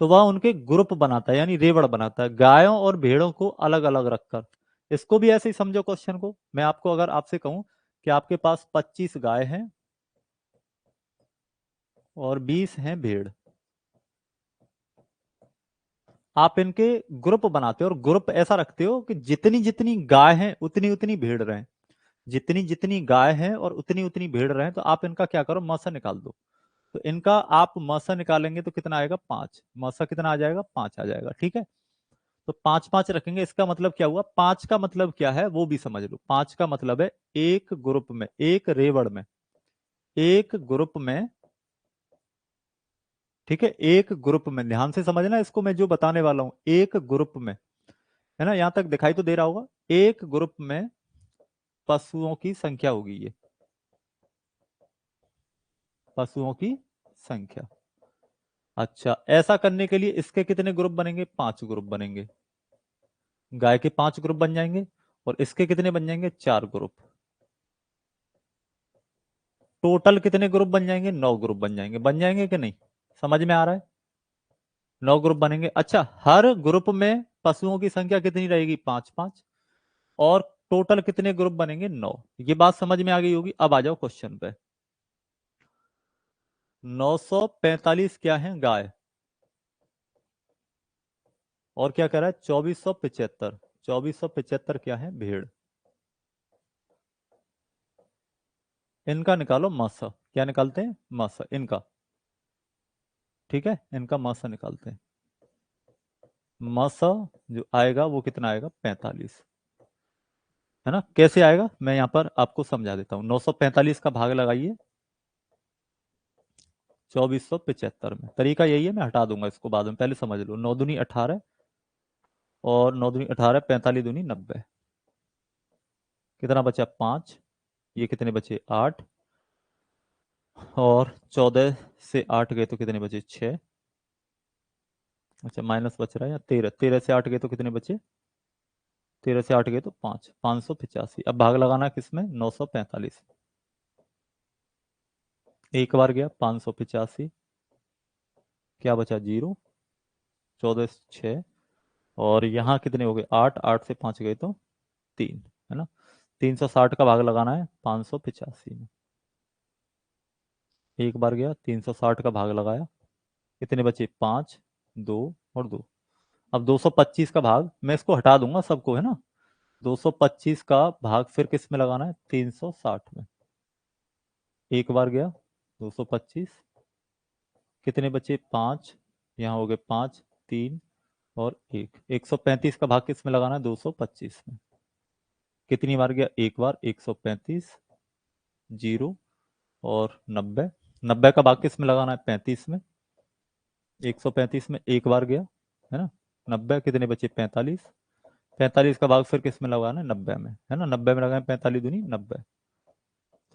तो वह उनके ग्रुप बनाता है, यानी रेवड़ बनाता है, गायों और भेड़ों को अलग अलग रखकर। इसको भी ऐसे ही समझो क्वेश्चन को। मैं आपको अगर आपसे कहूं कि आपके पास 25 गाय हैं और 20 हैं भेड़, आप इनके ग्रुप बनाते हो, और ग्रुप ऐसा रखते हो कि जितनी जितनी गाय हैं उतनी उतनी भेड़ रहें, जितनी जितनी गाय हैं और उतनी उतनी भेड़ रहें। तो आप इनका क्या करो, मौसा निकाल दो। तो इनका आप मौसा निकालेंगे तो कितना आएगा, 5। मौसा कितना आ जाएगा, 5 आ जाएगा। ठीक है, तो 5 5 रखेंगे। इसका मतलब क्या हुआ, 5 का मतलब क्या है वो भी समझ लो। 5 का मतलब है एक ग्रुप में, एक रेवड़ में, एक ग्रुप में। ठीक है, एक ग्रुप में, ध्यान से समझना इसको, मैं जो बताने वाला हूं, एक ग्रुप में, है ना, यहां तक दिखाई तो दे रहा होगा। एक ग्रुप में पशुओं की संख्या होगी ये, पशुओं की संख्या। अच्छा, ऐसा करने के लिए इसके कितने ग्रुप बनेंगे, 5 ग्रुप बनेंगे। गाय के 5 ग्रुप बन जाएंगे, और इसके कितने बन जाएंगे, 4 ग्रुप। टोटल कितने ग्रुप बन जाएंगे, 9 ग्रुप बन जाएंगे। बन जाएंगे कि नहीं, समझ में आ रहा है, 9 ग्रुप बनेंगे। अच्छा, हर ग्रुप में पशुओं की संख्या कितनी रहेगी, 5 5। और टोटल कितने ग्रुप बनेंगे, 9। ये बात समझ में आ गई होगी। अब आ जाओ क्वेश्चन पे। 945 क्या है, गाय। और क्या कह रहा है, 2475, 2475 क्या है, भेड़। इनका निकालो मासा। क्या निकालते हैं, मासा इनका। ठीक है, इनका मासा निकालते हैं। मासा जो आएगा वो कितना आएगा, 45। है ना, कैसे आएगा, मैं यहाँ पर आपको समझा देता हूँ। 945 का भाग लगाइए 2475 में। तरीका यही है, मैं हटा दूंगा इसको बाद में, पहले समझ लो। 9 दूनी 18, और 9 दूनी 18, 45 दूनी 90। कितना बचा, 5। ये कितने बचे, 8। और 14 से 8 गए तो कितने बचे, 6। अच्छा, माइनस बच रहा है, या 13, 13 से 8 गए तो कितने बचे, 13 से 8 गए तो 5, 585। अब भाग लगाना किसमें, 945। एक बार गया 585, क्या बचा, 0। 14 से 6, और यहाँ कितने हो गए, 8, 8 से 5 गए तो 3। है ना, 360 का भाग लगाना है 585 में। एक बार गया, 360 का भाग लगाया, कितने बचे, 5, 2 और 2। अब 225 का भाग, मैं इसको हटा दूंगा सबको, है ना। 225 का भाग फिर किस में लगाना है, 360 में। एक बार गया 225, कितने बचे, 5। यहाँ हो गए 5, 3 और 1। 135 का भाग किस में लगाना है, 225 में। कितनी बार गया, एक बार, 135, 0 और 90। 90 का भाग किस में लगाना है, 35 में। 135 में एक बार गया, है ना। 90, कितने बचे, 45। 45 का भाग फिर किस में लगाना है, 90 में, है ना। 90 में लगाए, 45 दूनी 90।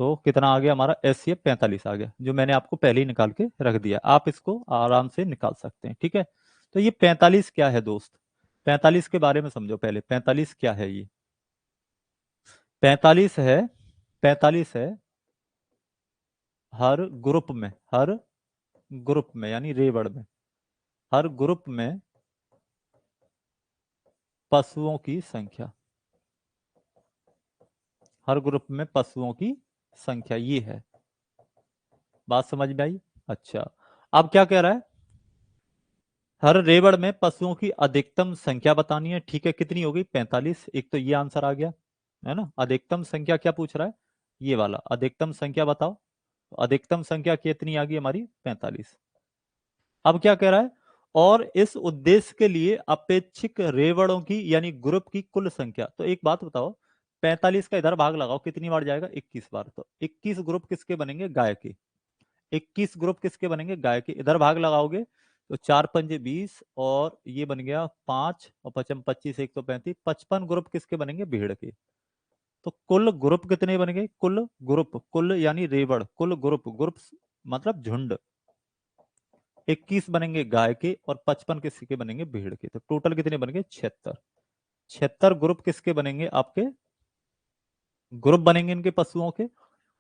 तो कितना आ गया हमारा, एस सी 45 आ गया, जो मैंने आपको पहले ही निकाल के रख दिया। आप इसको आराम से निकाल सकते हैं। ठीक है, तो ये 45 क्या है दोस्त, 45 के बारे में समझो पहले। 45 क्या है ये, 45 है, 45 है हर ग्रुप में, हर ग्रुप में यानी रेवड़ में, हर ग्रुप में पशुओं की संख्या, हर ग्रुप में पशुओं की संख्या, ये है। बात समझ में आई? अच्छा, अब क्या कह रहा है, हर रेवड़ में पशुओं की अधिकतम संख्या बतानी है। ठीक है, कितनी होगी? 45। एक तो ये आंसर आ गया, है ना। अधिकतम संख्या क्या पूछ रहा है? ये वाला, अधिकतम संख्या बताओ। तो अधिकतम संख्या कितनी आ गई हमारी? 45। अब क्या कह रहा है, और इस उद्देश्य के लिए अपेक्षिक रेवड़ों की यानी ग्रुप की कुल संख्या। तो एक बात बताओ, 45 का इधर भाग लगाओ, कितनी बार जाएगा? 21 बार। तो 21 ग्रुप किसके बनेंगे? गाय के। 21 ग्रुप किसके बनेंगे? गाय के। इधर भाग लगाओगे तो 4 पंजे 20, और ये बन गया 5 और 5 25, 1 तो 35, 55 ग्रुप किसके बनेंगे? भेड़ के। तो कुल ग्रुप कितने बन गए? कुल ग्रुप, कुल यानी रेवड़, कुल ग्रुप, ग्रुप मतलब झुंड, 21 बनेंगे गाय के और 55 किसके बनेंगे? भेड़ के। तो टोटल कितने बन गए? 76। 76 ग्रुप किसके बनेंगे? आपके ग्रुप बनेंगे इनके पशुओं के।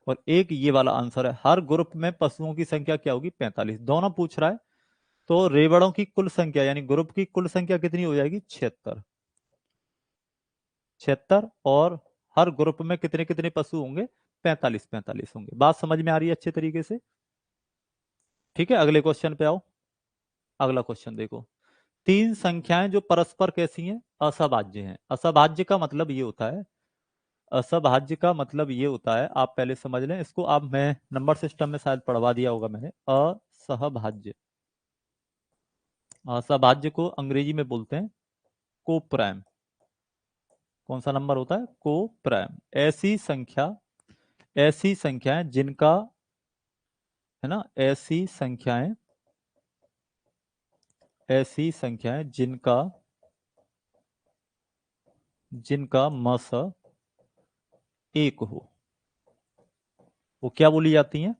और एक ये वाला आंसर है, हर ग्रुप में पशुओं की संख्या क्या होगी? 45। दोनों पूछ रहा है, तो रेवड़ों की कुल संख्या यानी ग्रुप की कुल संख्या कितनी हो जाएगी? 76। 76, और हर ग्रुप में कितने कितने पशु होंगे? 45 45 होंगे। बात समझ में आ रही है अच्छे तरीके से? ठीक है, अगले क्वेश्चन पे आओ। अगला क्वेश्चन देखो, तीन संख्याएं जो परस्पर कैसी हैं? असभाज्य हैं। असभाज्य का मतलब ये होता है, असभाज्य का मतलब ये होता है, आप पहले समझ लें इसको। आप, मैं नंबर सिस्टम में शायद पढ़वा दिया होगा मैंने। असहभाज्य, असभाज्य को अंग्रेजी में बोलते हैं को प्राइम। कौन सा नंबर होता है? को प्राइम। ऐसी संख्या, ऐसी संख्याएं जिनका, है ना, ऐसी संख्याएं, ऐसी संख्याएं जिनका, जिनका मस एक हो, वो क्या बोली जाती हैं?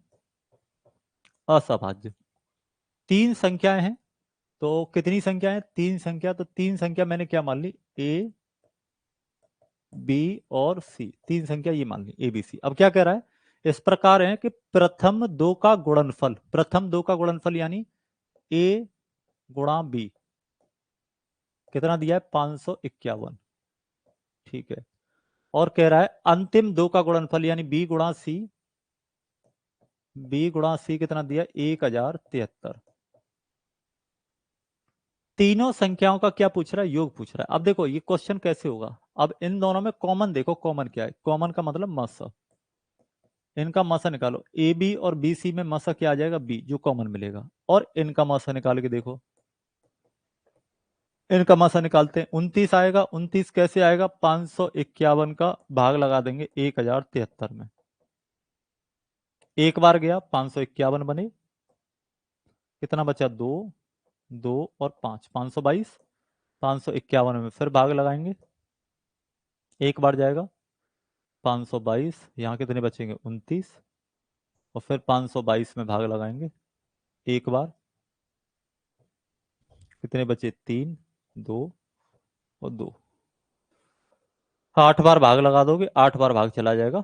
असभाज्य। तीन संख्याएं हैं, तो कितनी संख्या है? तीन संख्या। तो तीन संख्या मैंने क्या मान ली? ए, बी और सी। तीन संख्या ये मान ली, ए बी सी। अब क्या कह रहा है, इस प्रकार है कि प्रथम दो का गुणनफल, प्रथम दो का गुणनफल यानी ए गुणा बी, कितना दिया है? 551। ठीक है, और कह रहा है अंतिम दो का गुणनफल यानी बी गुणा सी, बी गुणा सी कितना दिया? 1073। तीनों संख्याओं का क्या पूछ रहा है? योग पूछ रहा है। अब देखो ये क्वेश्चन कैसे होगा, अब इन दोनों में कॉमन देखो, कॉमन क्या है? कॉमन का मतलब मस, इनका मसा निकालो। ए बी और बी सी में मसा क्या आ जाएगा? बी, जो कॉमन मिलेगा। और इनका मसा निकाल के देखो, इनका मसा निकालते हैं, 29 आएगा। 29 कैसे आएगा? 551 का भाग लगा देंगे 1073 में। एक बार गया, 551 बने, कितना बचा? दो, दो और पांच, 522। 551 में फिर भाग लगाएंगे, एक बार जाएगा, 522। यहाँ कितने बचेंगे? 29। और फिर 522 में भाग लगाएंगे एक बार, कितने बचे? तीन, दो और दो। 8 बार भाग लगा दोगे, 8 बार भाग चला जाएगा,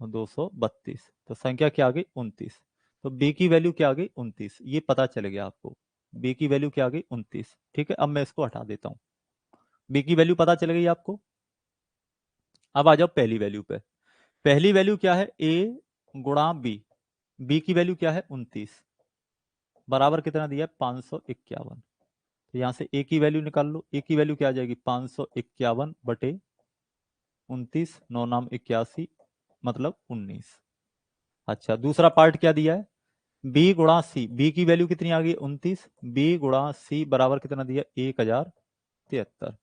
232। तो संख्या क्या आ गई? 29। तो बी की वैल्यू क्या आ गई? 29। ये पता चल गया आपको, बी की वैल्यू क्या आ गई? 29। ठीक है, अब मैं इसको हटा देता हूँ। बी की वैल्यू पता चल गई आपको। अब आ जाओ पहली वैल्यू पे। पहली वैल्यू क्या है? ए गुणा बी। बी की वैल्यू क्या है? 29, बराबर कितना दिया है? 551। तो यहां से ए की वैल्यू निकाल लो। ए की वैल्यू क्या आ जाएगी? 551/29, 9 नाम 81, मतलब 19। अच्छा, दूसरा पार्ट क्या दिया है? बी गुणा सी। बी की वैल्यू कितनी आ गई? 29। बी गुणा सी बराबर कितना दिया? 1073।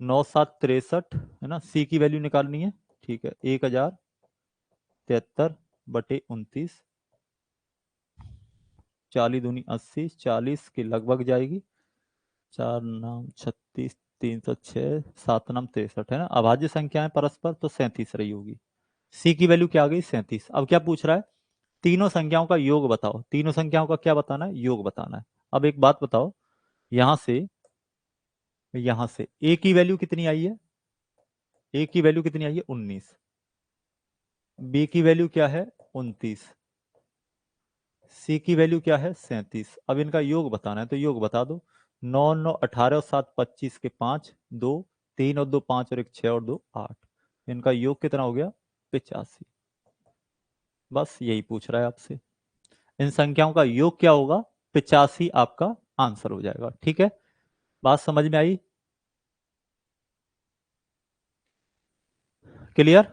9 7 63, है ना। सी की वैल्यू निकालनी है। ठीक है, 1073/29, 40 दूनी 80, 40 के लगभग जाएगी। 4 नाम 36, 306, 7 नाम 63, है ना। अभाज्य संख्याएं परस्पर, तो 37 रही होगी। सी की वैल्यू क्या आ गई? 37। अब क्या पूछ रहा है? तीनों संख्याओं का योग बताओ। तीनों संख्याओं का क्या बताना है? योग बताना है। अब एक बात बताओ, यहां से, यहां से ए की वैल्यू कितनी आई है? ए की वैल्यू कितनी आई है? 19। बी की वैल्यू क्या है? 29। सी की वैल्यू क्या है? 37। अब इनका योग बताना है, तो योग बता दो। 9 9 18 और 7 25 के 5, 2 3 और 2 5 और 1 6 और 2 8, इनका योग कितना हो गया? 85। बस यही पूछ रहा है आपसे, इन संख्याओं का योग क्या होगा? 85 आपका आंसर हो जाएगा। ठीक है, बात समझ में आई? क्लियर?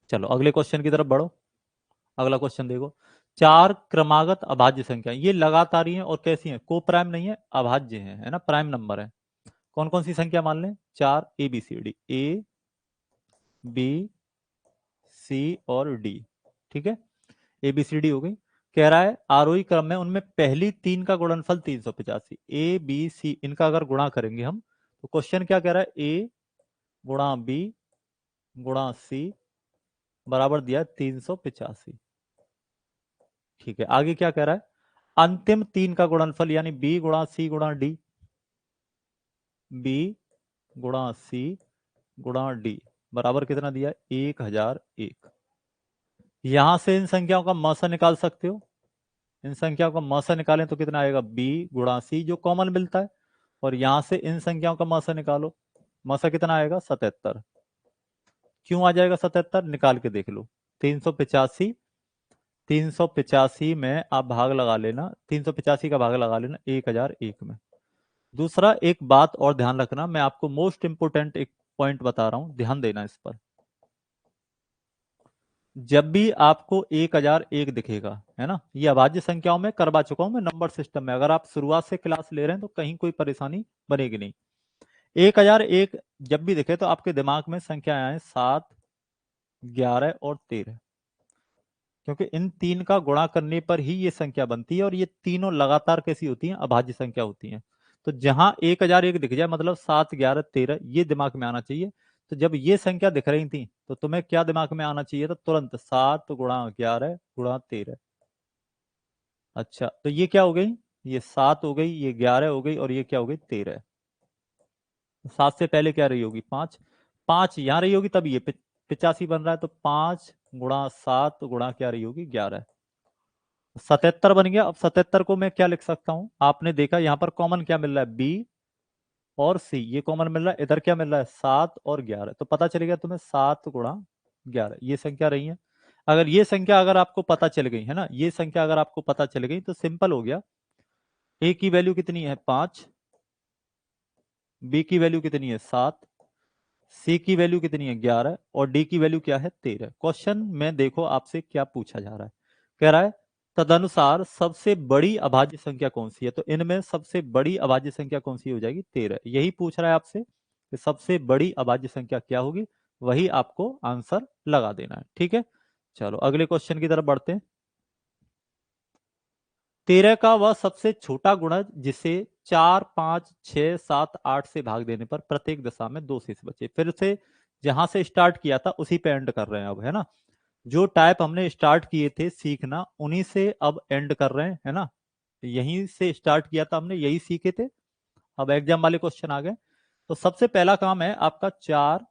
चलो अगले क्वेश्चन की तरफ बढ़ो। अगला क्वेश्चन देखो, चार क्रमागत अभाज्य संख्या, ये लगातार ही है और कैसी है? को प्राइम नहीं है, अभाज्य है ना, प्राइम नंबर है। कौन कौन सी संख्या मान लें? चार, A B C D, A B C और डी। ठीक है, ए बी सी डी हो गई। कह रहा है आरोही क्रम में उनमें पहली तीन का गुणनफल 385, ए बी सी इनका अगर गुणा करेंगे हम, तो क्वेश्चन क्या कह रहा है? ए गुणा बी गुणा सी बराबर दिया 385। ठीक है, आगे क्या कह रहा है? अंतिम तीन का गुणनफल यानी बी गुणा सी गुणा डी, बी गुणा सी गुणा डी बराबर कितना दिया? 1001। यहां से इन संख्याओं का मसा निकाल सकते हो। इन संख्याओं का मसा निकालें तो कितना आएगा? बी गुणा सी जो कॉमन मिलता है, और यहां से इन संख्याओं का मसा निकालो, मसा कितना आएगा? 77। क्यों आ जाएगा 77? निकाल के देख लो। 385, 385 में आप भाग लगा लेना, 385 का भाग लगा लेना 1001 में। दूसरा एक बात और ध्यान रखना, मैं आपको मोस्ट इंपोर्टेंट एक पॉइंट बता रहा हूं, ध्यान देना इस पर। जब भी आपको 1001 दिखेगा, है ना, ये अभाज्य संख्याओं में करवा चुका हूं मैं, नंबर सिस्टम में, अगर आप शुरुआत से क्लास ले रहे हैं तो कहीं कोई परेशानी बनेगी नहीं। 1001 जब भी दिखे तो आपके दिमाग में संख्या आए 7, 11 और 13, क्योंकि इन तीन का गुणा करने पर ही ये संख्या बनती है, और ये तीनों लगातार कैसी होती हैं? अभाज्य संख्या होती हैं। तो जहां 1001 दिख जाए मतलब 7, 11, 13 ये दिमाग में आना चाहिए। तो जब ये संख्या दिख रही थी तो तुम्हें क्या दिमाग में आना चाहिए था? तुरंत 7 गुणा 11 गुणा 13। अच्छा, तो ये क्या हो गई? ये 7 हो गई, ये 11 हो गई, और ये क्या हो गई? 13। 7 से पहले क्या रही होगी? 5। 5 यहां रही होगी, तब ये 85 बन रहा है, तो 5 गुणा 7 गुणा क्या रही होगी? 11। 77 बन गया। अब 77 को मैं क्या लिख सकता हूं? आपने देखा यहां पर कॉमन क्या मिल रहा है? बी और सी, ये कॉमन मिल रहा है, इधर क्या मिल रहा है? 7 और 11, तो पता चलेगा तुम्हें 7 गुणा 11 ये संख्या रही है। अगर ये संख्या अगर आपको पता चल गई है ना, ये संख्या अगर आपको पता चल गई तो सिंपल हो गया। ए की वैल्यू कितनी है? 5, बी की वैल्यू कितनी है? 7, सी की वैल्यू कितनी है? 11, और डी की वैल्यू क्या है? 13। क्वेश्चन में देखो आपसे क्या पूछा जा रहा है, कह रहा है तदनुसार सबसे बड़ी अभाज्य संख्या कौन सी है? तो इनमें सबसे बड़ी अभाज्य संख्या कौन सी हो जाएगी? 13। यही पूछ रहा है आपसे कि सबसे बड़ी अभाज्य संख्या क्या होगी, वही आपको आंसर लगा देना है। ठीक है, चलो अगले क्वेश्चन की तरफ बढ़ते हैं। 13 का वह सबसे छोटा गुणज जिसे 4, 5, 6, 7, 8 से भाग देने पर प्रत्येक दशा में 2 शेष बचे। फिर से जहां से स्टार्ट किया था उसी पे एंड कर रहे हैं अब, है ना। जो टाइप हमने स्टार्ट किए थे सीखना, उन्हीं से अब एंड कर रहे हैं, है ना। यहीं से स्टार्ट किया था हमने, यही सीखे थे, अब एग्जाम वाले क्वेश्चन आ गए। तो सबसे पहला काम है आपका 4,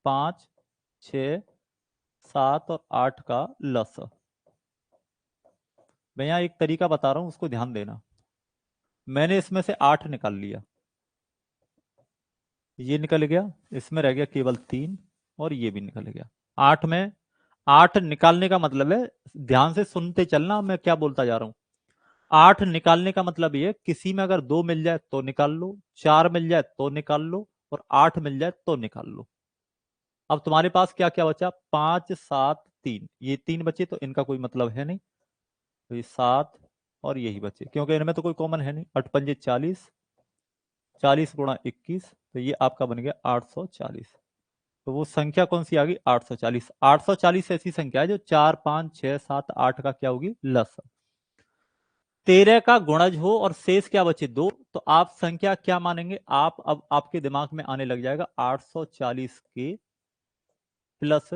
5, 6, 7 और 8 का लस। मैं यहाँ एक तरीका बता रहा हूं, उसको ध्यान देना। मैंने इसमें से 8 निकाल लिया, ये निकल गया, इसमें रह गया केवल 3, और ये भी निकल गया। 8 में 8 निकालने का मतलब है, ध्यान से सुनते चलना मैं क्या बोलता जा रहा हूं। 8 निकालने का मतलब ये, किसी में अगर 2 मिल जाए तो निकाल लो, 4 मिल जाए तो निकाल लो, और 8 मिल जाए तो निकाल लो। अब तुम्हारे पास क्या क्या बचा? 5, 7, 3, ये 3 बचे, तो इनका कोई मतलब है नहीं, तो ये 7 और यही बचे, क्योंकि इनमें तो कोई कॉमन है नहीं। 8 पंजे 40, 40 गुणा 21, तो ये आपका बन गया 840। तो वो संख्या कौन सी आ गई? 840। 840 ऐसी संख्या है जो 4, 5, 6, 7, 8 का क्या होगी? लस। 13 का गुणज हो और शेष क्या बचे? 2, तो आप संख्या क्या मानेंगे? आप अब आपके दिमाग में आने लग जाएगा 840 के प्लस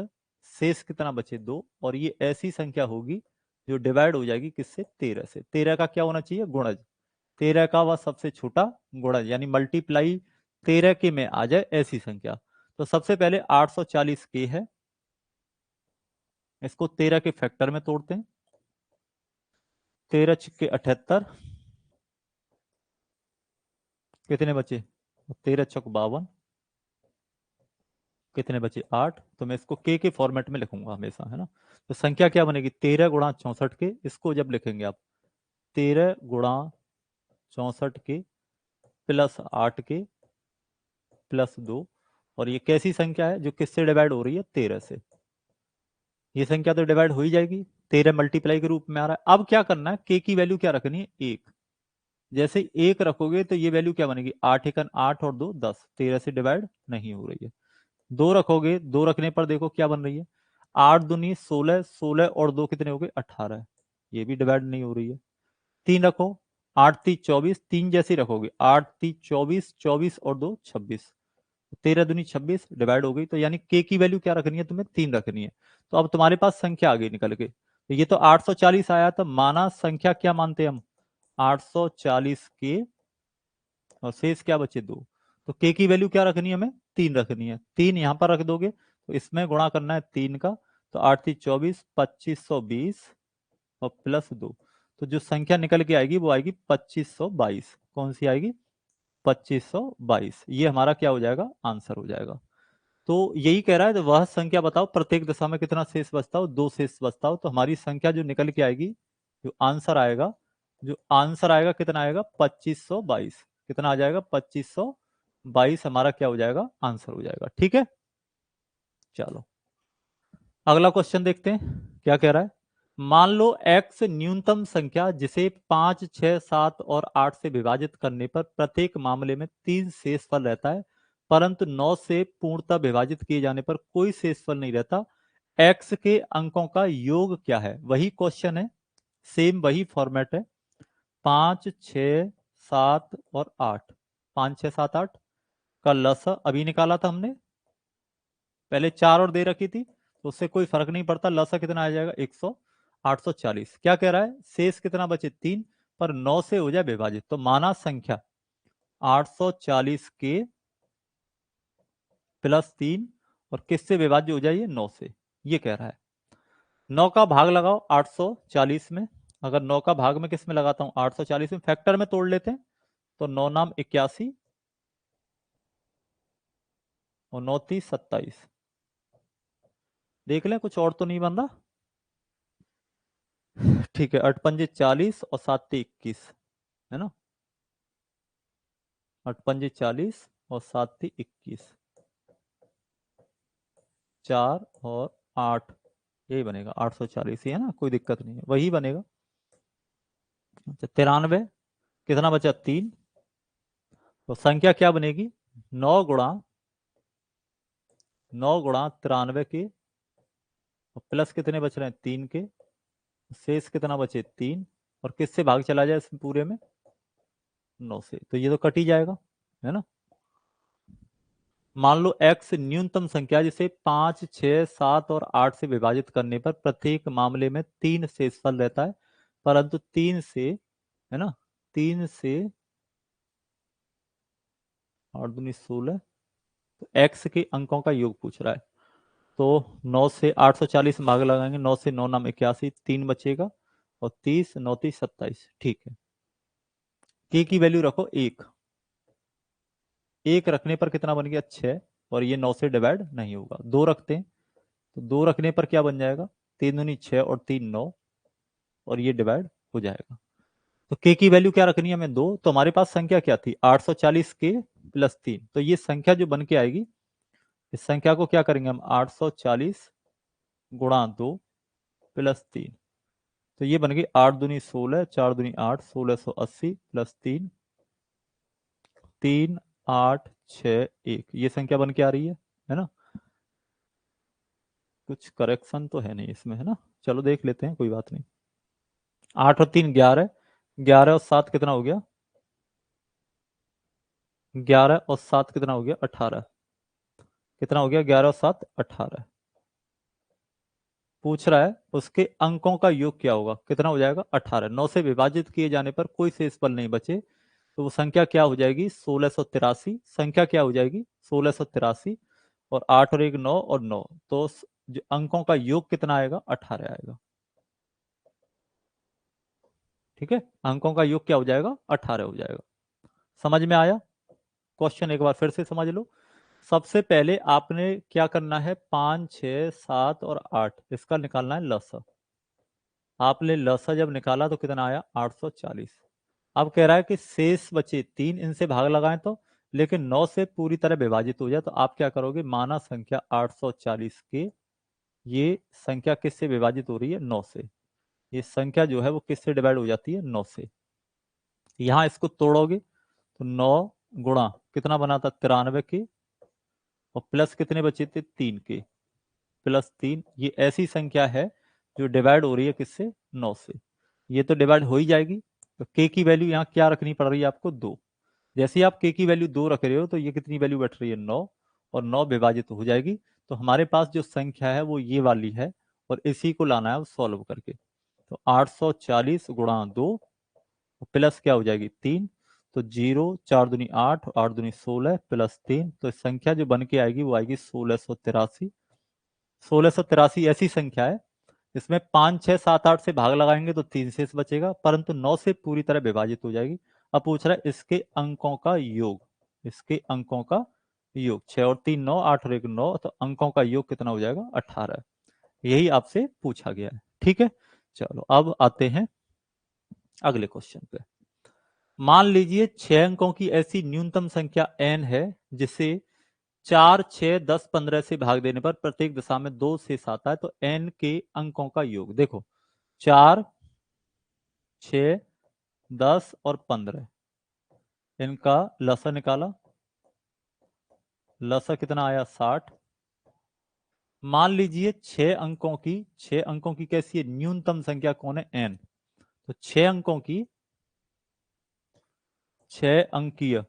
शेष कितना बचे? 2, और ये ऐसी संख्या होगी जो डिवाइड हो जाएगी किससे? 13 से। 13 का क्या होना चाहिए? गुणज। 13 का वह सबसे छोटा गुणज, यानी मल्टीप्लाई 13 के में आ जाए ऐसी संख्या। तो सबसे पहले 840 के है, इसको 13 के फैक्टर में तोड़ते हैं। 13 छिक्के 78, कितने बचे? 13 चौक 52, कितने बचे? 8। तो मैं इसको के फॉर्मेट में लिखूंगा हमेशा, है ना। तो संख्या क्या बनेगी? 13 गुणा 64 के, इसको जब लिखेंगे आप 13 गुणा 64 के प्लस 8 के प्लस 2, और ये कैसी संख्या है जो किससे डिवाइड हो रही है? 13 से। ये संख्या तो डिवाइड हो ही जाएगी, 13 मल्टीप्लाई के रूप में आ रहा है। अब क्या करना है, के की वैल्यू क्या रखनी है? 1। जैसे 1 रखोगे तो ये वैल्यू क्या बनेगी? 8 एकन 8 और 2 10, 13 से डिवाइड नहीं हो रही है। 2 रखोगे, 2 रखने पर देखो क्या बन रही है? 8 दूनी 16, 16 और 2 कितने हो गए? 18। ये भी डिवाइड नहीं हो रही है। 3 रखो, 8 3 24, 3 जैसी रखोगे, 8 3 24, 24 और 2 26, 13 दूनी 26 डिवाइड हो गई। तो यानी के की वैल्यू क्या रखनी है? तुम्हें 3 रखनी है। तो अब तुम्हारे पास संख्या आ गई निकल के। तो ये तो 840 आया, तो माना संख्या क्या मानते हैं हम? 840 के, और शेष क्या बचे? 2। तो के की वैल्यू क्या रखनी है हमें? 3 रखनी है। 3 यहां पर रख दोगे तो इसमें गुणा करना है 3 का। तो 8 3 24, 2520 और प्लस 2। तो जो संख्या निकल के आएगी वो आएगी 2522। कौन सी आएगी? 2522। ये हमारा क्या हो जाएगा? आंसर हो जाएगा। तो यही कह रहा है, तो वह संख्या बताओ प्रत्येक दशा में कितना शेष बचता हो? 2 शेष बचता हो। तो हमारी संख्या जो निकल के आएगी, जो आंसर आएगा, कितना आएगा? 2522। कितना आ जाएगा? 2522 हमारा क्या हो जाएगा? आंसर हो जाएगा। ठीक है, चलो अगला क्वेश्चन देखते हैं क्या कह रहा है। मान लो x न्यूनतम संख्या जिसे 5, 6, 7 और 8 से विभाजित करने पर प्रत्येक मामले में 3 शेषफल रहता है, परंतु 9 से पूर्णतः विभाजित किए जाने पर कोई शेषफल नहीं रहता। x के अंकों का योग क्या है? वही क्वेश्चन है, सेम वही फॉर्मेट है। 5, 6, 7 और 8, 5, 6, 7, 8 का लसा अभी निकाला था हमने, पहले 4 और दे रखी थी, तो उससे कोई फर्क नहीं पड़ता। लसा कितना आ जाएगा? 840। क्या कह रहा है? शेष कितना बचे? 3, पर 9 से हो जाए विभाजित। तो माना संख्या 840 के प्लस 3, और किससे विभाज्य हो जाए? ये 9 से। ये कह रहा है 9 का भाग लगाओ 840 में। अगर 9 का भाग में किस में लगाता हूं? 840 में। फैक्टर में तोड़ लेते हैं, तो 9 नाम 81 और 9 30 27। देख लें कुछ और तो नहीं बन रहा। ठीक है, 8 पंजे 40 और 7 21, है ना। 8 पंजे 40 और 7 21, 4 और 8, यही बनेगा 840 ही, है ना। कोई दिक्कत नहीं है, वही बनेगा। अच्छा 93, कितना बचा? 3। तो संख्या क्या बनेगी? 9 गुणा 93 के, और प्लस कितने बच रहे हैं? 3 के, शेष कितना बचे? 3, और किससे भाग चला जाए इसमें पूरे में? 9 से। तो ये तो कट ही जाएगा, है ना। मान लो x न्यूनतम संख्या जिसे 5, 6, 7 और 8 से विभाजित करने पर प्रत्येक मामले में 3 शेषफल रहता है, परंतु 3 से, है ना, 3 से 8 दूनी 16। तो x के अंकों का योग पूछ रहा है। तो 9 से 840 में भाग लगाएंगे, 9 से 9 नाम 81, 3 बचेगा, और 30 9 30 27। ठीक है, k की वैल्यू रखो 1। 1 रखने पर कितना बन गया? 6, और ये 9 से डिवाइड नहीं होगा। 2 रखते हैं, तो 2 रखने पर क्या बन जाएगा? 3 दूनी 6 और 3 9, और ये डिवाइड हो जाएगा। तो के की वैल्यू क्या रखनी है हमें? 2। तो हमारे पास संख्या क्या थी? 840 के प्लस 3। तो ये संख्या जो बन के आएगी, इस संख्या को क्या करेंगे हम? 840 गुणा 2 प्लस 3। तो ये बन गई 8 दूनी 16, 4 दूनी 8, 1680 प्लस 3, 3 8 6 1। ये संख्या बन के आ रही है ना। कुछ करेक्शन तो है नहीं इसमें, है ना। चलो देख लेते हैं, कोई बात नहीं। 8 और 3 11, 11 और 7 कितना हो गया? 11 और 7 कितना हो गया? 18। कितना हो गया? 11 और 7 18। पूछ रहा है उसके अंकों का योग क्या होगा? कितना हो जाएगा? 18। 9 से विभाजित किए जाने पर कोई शेषफल नहीं बचे, तो वो संख्या क्या हो जाएगी? 1683। संख्या क्या हो जाएगी? 1683। और 8 और 1 9 और 9, तो जो अंकों का योग कितना आएगा? 18 आएगा। ठीक है, अंकों का योग क्या हो जाएगा? 18 हो जाएगा। समझ में आया? क्वेश्चन एक बार फिर से समझ लो। सबसे पहले आपने क्या करना है, 5, 6, 7 और 8 इसका निकालना है लसा। आपने लसा जब निकाला तो कितना आया, 840। अब कह रहा है कि शेष बचे 3, इनसे भाग लगाएं तो, लेकिन 9 से पूरी तरह विभाजित हो जाए तो आप क्या करोगे, माना संख्या 840 के ये संख्या किससे विभाजित हो रही है, 9 से। ये संख्या जो है वो किससे डिवाइड हो जाती है, 9 से। यहां इसको तोड़ोगे तो 9 गुणा कितना बना था, 93 के, और प्लस कितने बचे थे, 3 के, +3। ये ऐसी संख्या है जो डिवाइड हो रही है किससे, 9 से। ये तो डिवाइड हो ही जाएगी। तो के की वैल्यू यहाँ क्या रखनी पड़ रही है आपको, 2। जैसे ही आप के की वैल्यू 2 रख रहे हो तो ये कितनी वैल्यू बैठ रही है, 9, और 9 विभाजित हो जाएगी। तो हमारे पास जो संख्या है वो ये वाली है, और इसी को लाना है सॉल्व करके। तो 840 गुणा 2 प्लस क्या हो जाएगी, 3। तो 0, 4 दूनी 8, 8 दूनी 16 +3, तो संख्या जो बन के आएगी वो आएगी 1683। 1683 ऐसी संख्या है, इसमें 5, 6, 7, 8 से भाग लगाएंगे तो 3 शेष बचेगा, परंतु 9 से पूरी तरह विभाजित हो जाएगी। अब पूछ रहा है इसके अंकों का योग, इसके अंकों का योग, 6 और 3 9, 8 और 1 9, तो अंकों का योग कितना हो जाएगा, 18। यही आपसे पूछा गया है, ठीक है। चलो अब आते हैं अगले क्वेश्चन पे। मान लीजिए 6 अंकों की ऐसी न्यूनतम संख्या n है जिसे 4, 6, 10, 15 से भाग देने पर प्रत्येक दिशा में 2 शेष आता है, तो n के अंकों का योग देखो, 4, 6, 10 और 15, इनका लसा निकाला, लसा कितना आया, 60। मान लीजिए 6 अंकों की कैसी है, न्यूनतम संख्या कौन है, n। तो 6 अंकीय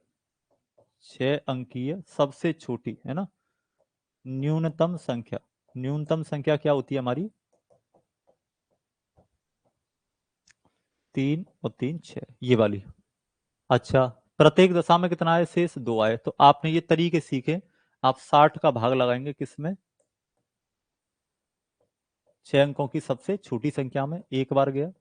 6 अंकीय सबसे छोटी है ना, न्यूनतम संख्या। न्यूनतम संख्या क्या होती है हमारी, 3 और 3 6, ये वाली। अच्छा, प्रत्येक दशा में कितना आए, शेष 2 आए। तो आपने ये तरीके सीखे। आप 60 का भाग लगाएंगे किसमें, 6 अंकों की सबसे छोटी संख्या में, एक बार गया,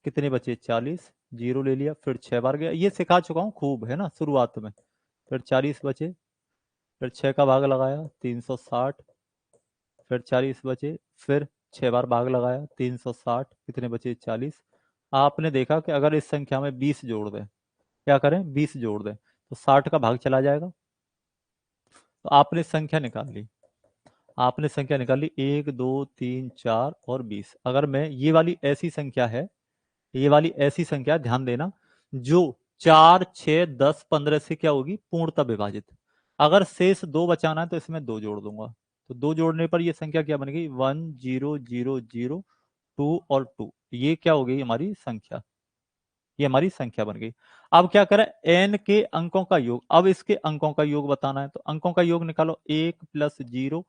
कितने बचे, 40, 0 ले लिया, फिर 6 बार गया, ये सिखा चुका हूं खूब है ना शुरुआत में। फिर 40 बचे, फिर 6 का भाग लगाया, 360, फिर 40 बचे, फिर 6 बार भाग लगाया, 360, कितने बचे, 40। आपने देखा कि अगर इस संख्या में 20 जोड़ दें, क्या करें, 20 जोड़ दें तो 60 का भाग चला जाएगा। तो आपने संख्या निकाल ली, आपने संख्या निकाली 1, 2, 3, 4 और 20। अगर मैं ये वाली ऐसी संख्या है, ये वाली ऐसी संख्या ध्यान देना जो 4, 6, 10, 15 से क्या होगी, पूर्णतः विभाजित। अगर शेष 2 बचाना है तो इसमें 2 जोड़ दूंगा, तो 2 जोड़ने पर ये संख्या क्या बनेगी, 1, 0, 0, 0, 2 और 2। ये क्या हो गई हमारी संख्या, ये हमारी संख्या बन गई। अब क्या करें, n के अंकों का योग, अब इसके अंकों का योग बताना है, तो अंकों का योग निकालो, 1 + 0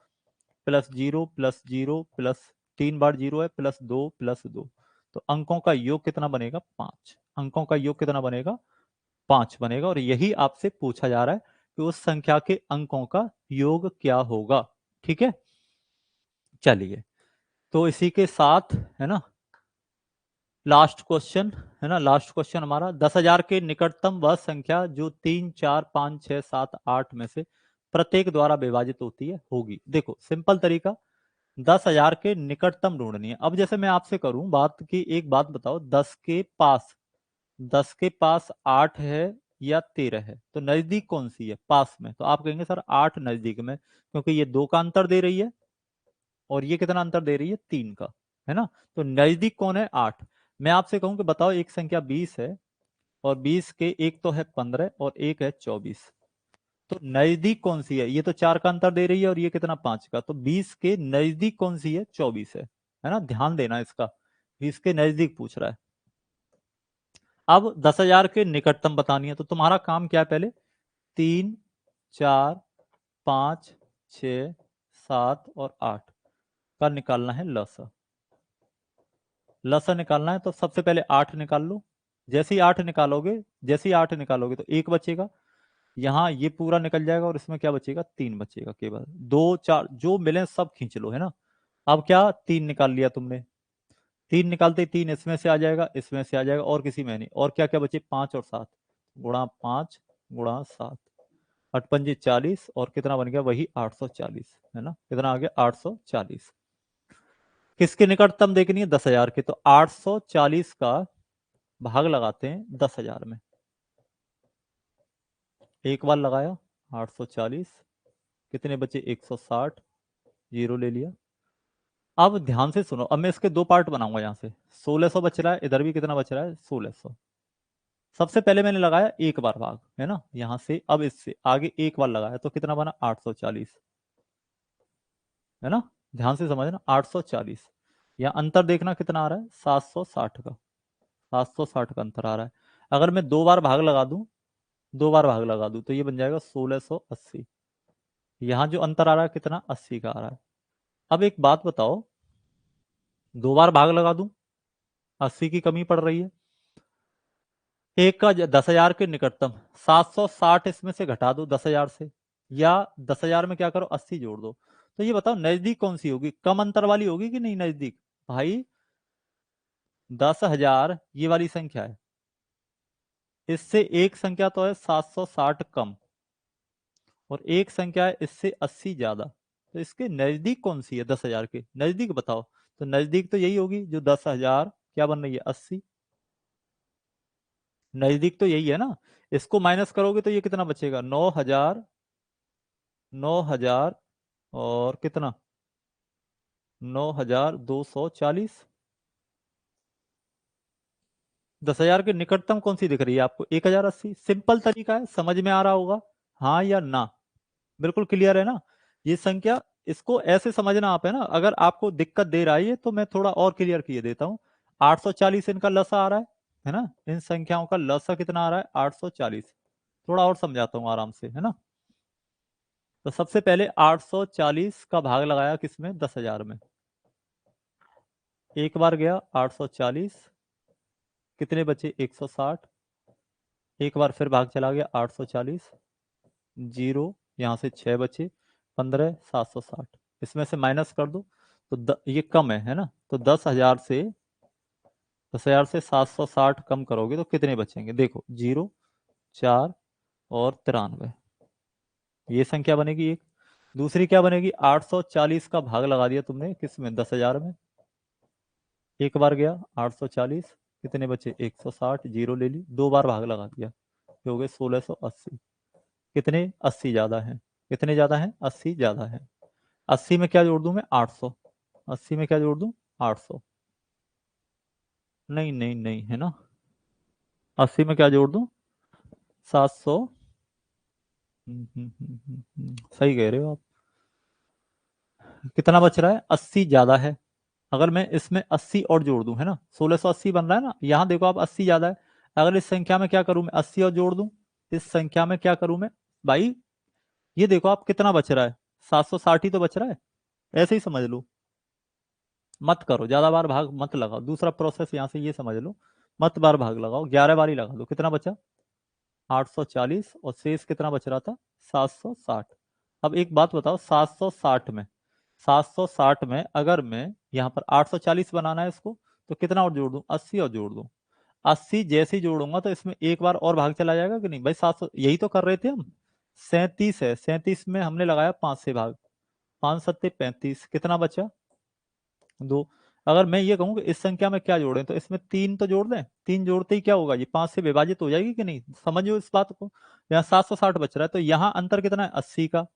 + 0 + 0 प्लस 3 बार 0 है, +2 + 2। तो अंकों का योग कितना बनेगा, 5। अंकों का योग कितना बनेगा, 5 बनेगा। और यही आपसे पूछा जा रहा है कि उस संख्या के अंकों का योग क्या होगा, ठीक है। चलिए, तो इसी के साथ है ना लास्ट क्वेश्चन, है ना, लास्ट क्वेश्चन हमारा, 10,000 के निकटतम वह संख्या जो 3, 4, 5, 6, 7, 8 में से प्रत्येक द्वारा विभाजित होती है होगी। देखो सिंपल तरीका, 10,000 के निकटतम ढूंढनी है। अब जैसे मैं आपसे करूं बात की, एक बात बताओ, 10 के पास 8 है या 13 है, तो नजदीक कौन सी है, पास में। तो आप कहेंगे सर 8 नजदीक में, क्योंकि ये 2 का अंतर दे रही है और ये कितना अंतर दे रही है, 3 का, है ना। तो नजदीक कौन है, 8। मैं आपसे कहूं कि बताओ एक संख्या 20 है, और 20 के एक तो है 15 और एक है 24, तो नजदीक कौन सी है, ये तो 4 का अंतर दे रही है और ये कितना, 5 का। तो 20 के नजदीक कौन सी है, 24 है ना, ध्यान देना इसका, 20 के नजदीक पूछ रहा है। अब 10,000 के निकटतम बतानी है, तो तुम्हारा काम क्या है, पहले 3, 4, 5, 6, 7 और 8 का निकालना है लसा। लसा निकालना है तो सबसे पहले 8 निकाल लो। जैसे ही 8 निकालोगे, जैसे ही 8 निकालोगे तो एक बचेगा, यहाँ ये पूरा निकल जाएगा, और इसमें क्या बचेगा, 3 बचेगा केवल। 2, 4 जो मिले सब खींच लो, है ना। अब क्या, 3 निकाल लिया तुमने, 3 निकालते ही 3 इसमें से आ जाएगा, इसमें से आ जाएगा, और किसी में नहीं। और क्या क्या बचे, 5 और 7, गुणा 5 गुणा 7, 8 पंजे 40 और कितना बन गया वही 840 है ना, कितना आ गया 840। किसके निकटतम देखनी है 10,000 के, तो 840 का भाग लगाते हैं 10,000 में। एक बार लगाया 840, कितने बचे 160, जीरो ले लिया। अब ध्यान से सुनो, अब मैं इसके दो पार्ट बनाऊंगा। यहाँ से 1600 बच रहा है, इधर भी कितना बच रहा है 1600। सबसे पहले मैंने लगाया एक बार भाग, है ना, यहां से अब इससे आगे एक बार लगाया तो कितना बना 840, है ना। ध्यान से समझना 840, यहाँ अंतर देखना कितना आ रहा है 760 का, 760 का अंतर आ रहा है। अगर मैं दो बार भाग लगा दूं, दो बार भाग लगा दूं तो ये बन जाएगा 1680। यहाँ जो अंतर आ रहा है कितना 80 का आ रहा है। अब एक बात बताओ, दो बार भाग लगा दूं 80 की कमी पड़ रही है। एक का 10,000 के निकटतम 760 इसमें से घटा दो 10,000 से, या 10,000 में क्या करो 80 जोड़ दो। तो ये बताओ नजदीक कौन सी होगी, कम अंतर वाली होगी कि नहीं नजदीक। भाई 10,000 ये वाली संख्या है, इससे एक संख्या तो है 760 कम, और एक संख्या है इससे 80 ज्यादा। तो इसके नजदीक कौन सी है 10,000 के नजदीक बताओ। तो नजदीक तो यही होगी जो 10,000 क्या बन रही है 80, नजदीक तो यही है ना। इसको माइनस करोगे तो ये कितना बचेगा 9,000, 9,000 और कितना 9,240। 10,000 के निकटतम कौन सी दिख रही है आपको 1,080। सिंपल तरीका है, समझ में आ रहा होगा, हाँ या ना। बिल्कुल क्लियर है ना ये संख्या। इसको ऐसे समझना आप, है ना। अगर आपको दिक्कत दे रहा है ये तो मैं थोड़ा और क्लियर किए देता हूँ। 840 इनका लसा आ रहा है ना, इन संख्याओं का लसा कितना आ रहा है 840। थोड़ा और समझाता हूँ आराम से, है ना। तो सबसे पहले 840 का भाग लगाया किसमें 10,000 में। एक बार गया 840, कितने बचे 160। एक बार फिर भाग चला गया 840, जीरो, यहाँ से 6 बचे 15, 760। इसमें से माइनस कर दो तो ये कम है ना। तो 10,000 से 760 कम करोगे तो कितने बचेंगे देखो, जीरो, 4 और 93। ये संख्या बनेगी एक। दूसरी क्या बनेगी 840 का भाग लगा दिया तुमने किसमें 10,000 में। एक बार गया 840, कितने बचे 160, जीरो ले ली, दो बार भाग लगा दिया, ये हो गए 1680। कितने 80 ज्यादा है, कितने ज्यादा है 80 ज्यादा है। 80 में क्या जोड़ दूं मैं 800, 80 में क्या जोड़ दूं 800, नहीं नहीं नहीं है ना। 80 में क्या जोड़ दूं 700। सही कह रहे हो आप। कितना बच रहा है 80 ज्यादा है। अगर मैं इसमें 80 और जोड़ दूं, है ना 1680 बन रहा है ना, यहां देखो आप 80 ज्यादा है। अगर इस संख्या में क्या करूं मैं 80 और जोड़ दूं, इस संख्या में क्या करूं मैं भाई, ये देखो आप कितना बच रहा है 760 ही तो बच रहा है। ऐसे ही समझ लो, मत करो ज्यादा बार भाग मत लगाओ। दूसरा प्रोसेस यहां से ये समझ लो, मत बार भाग लगाओ, 11 बार ही लगा दो। कितना बचा 840 और शेष कितना बच रहा था 760। अब एक बात बताओ 760 में, 760 में अगर मैं यहाँ पर 840 बनाना है इसको, तो कितना और जोड़ दूं 80 और जोड़ दूं। 80 जैसे ही जोड़ूंगा तो इसमें एक बार और भाग चला जाएगा कि नहीं भाई 700, यही तो कर रहे थे हम। 37 है, 37 में हमने लगाया 5 से भाग, 5 सत्ते 35, कितना बचा 2। अगर मैं ये कहूँ कि इस संख्या में क्या जोड़ें, तो इसमें 3 तो जोड़ दें, 3 जोड़ते ही क्या होगा ये 5 से विभाजित हो जाएगी कि नहीं। समझो इस बात को। यहाँ 760 बच रहा है तो यहाँ अंतर कितना है 80 का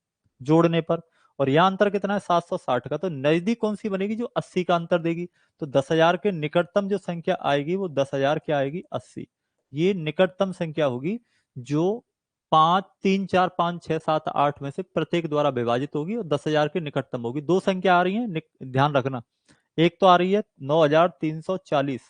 जोड़ने पर, और यहाँ अंतर कितना है 760 का। तो नजदीक कौन सी बनेगी जो 80 का अंतर देगी। तो 10,000 के निकटतम जो संख्या आएगी वो 10,000 क्या आएगी 80। ये निकटतम संख्या होगी जो 5, 3, 4, 5, 6, 7, 8 में से प्रत्येक द्वारा विभाजित होगी और 10,000 के निकटतम होगी। दो संख्या आ रही है, ध्यान रखना। एक तो आ रही है 9,340,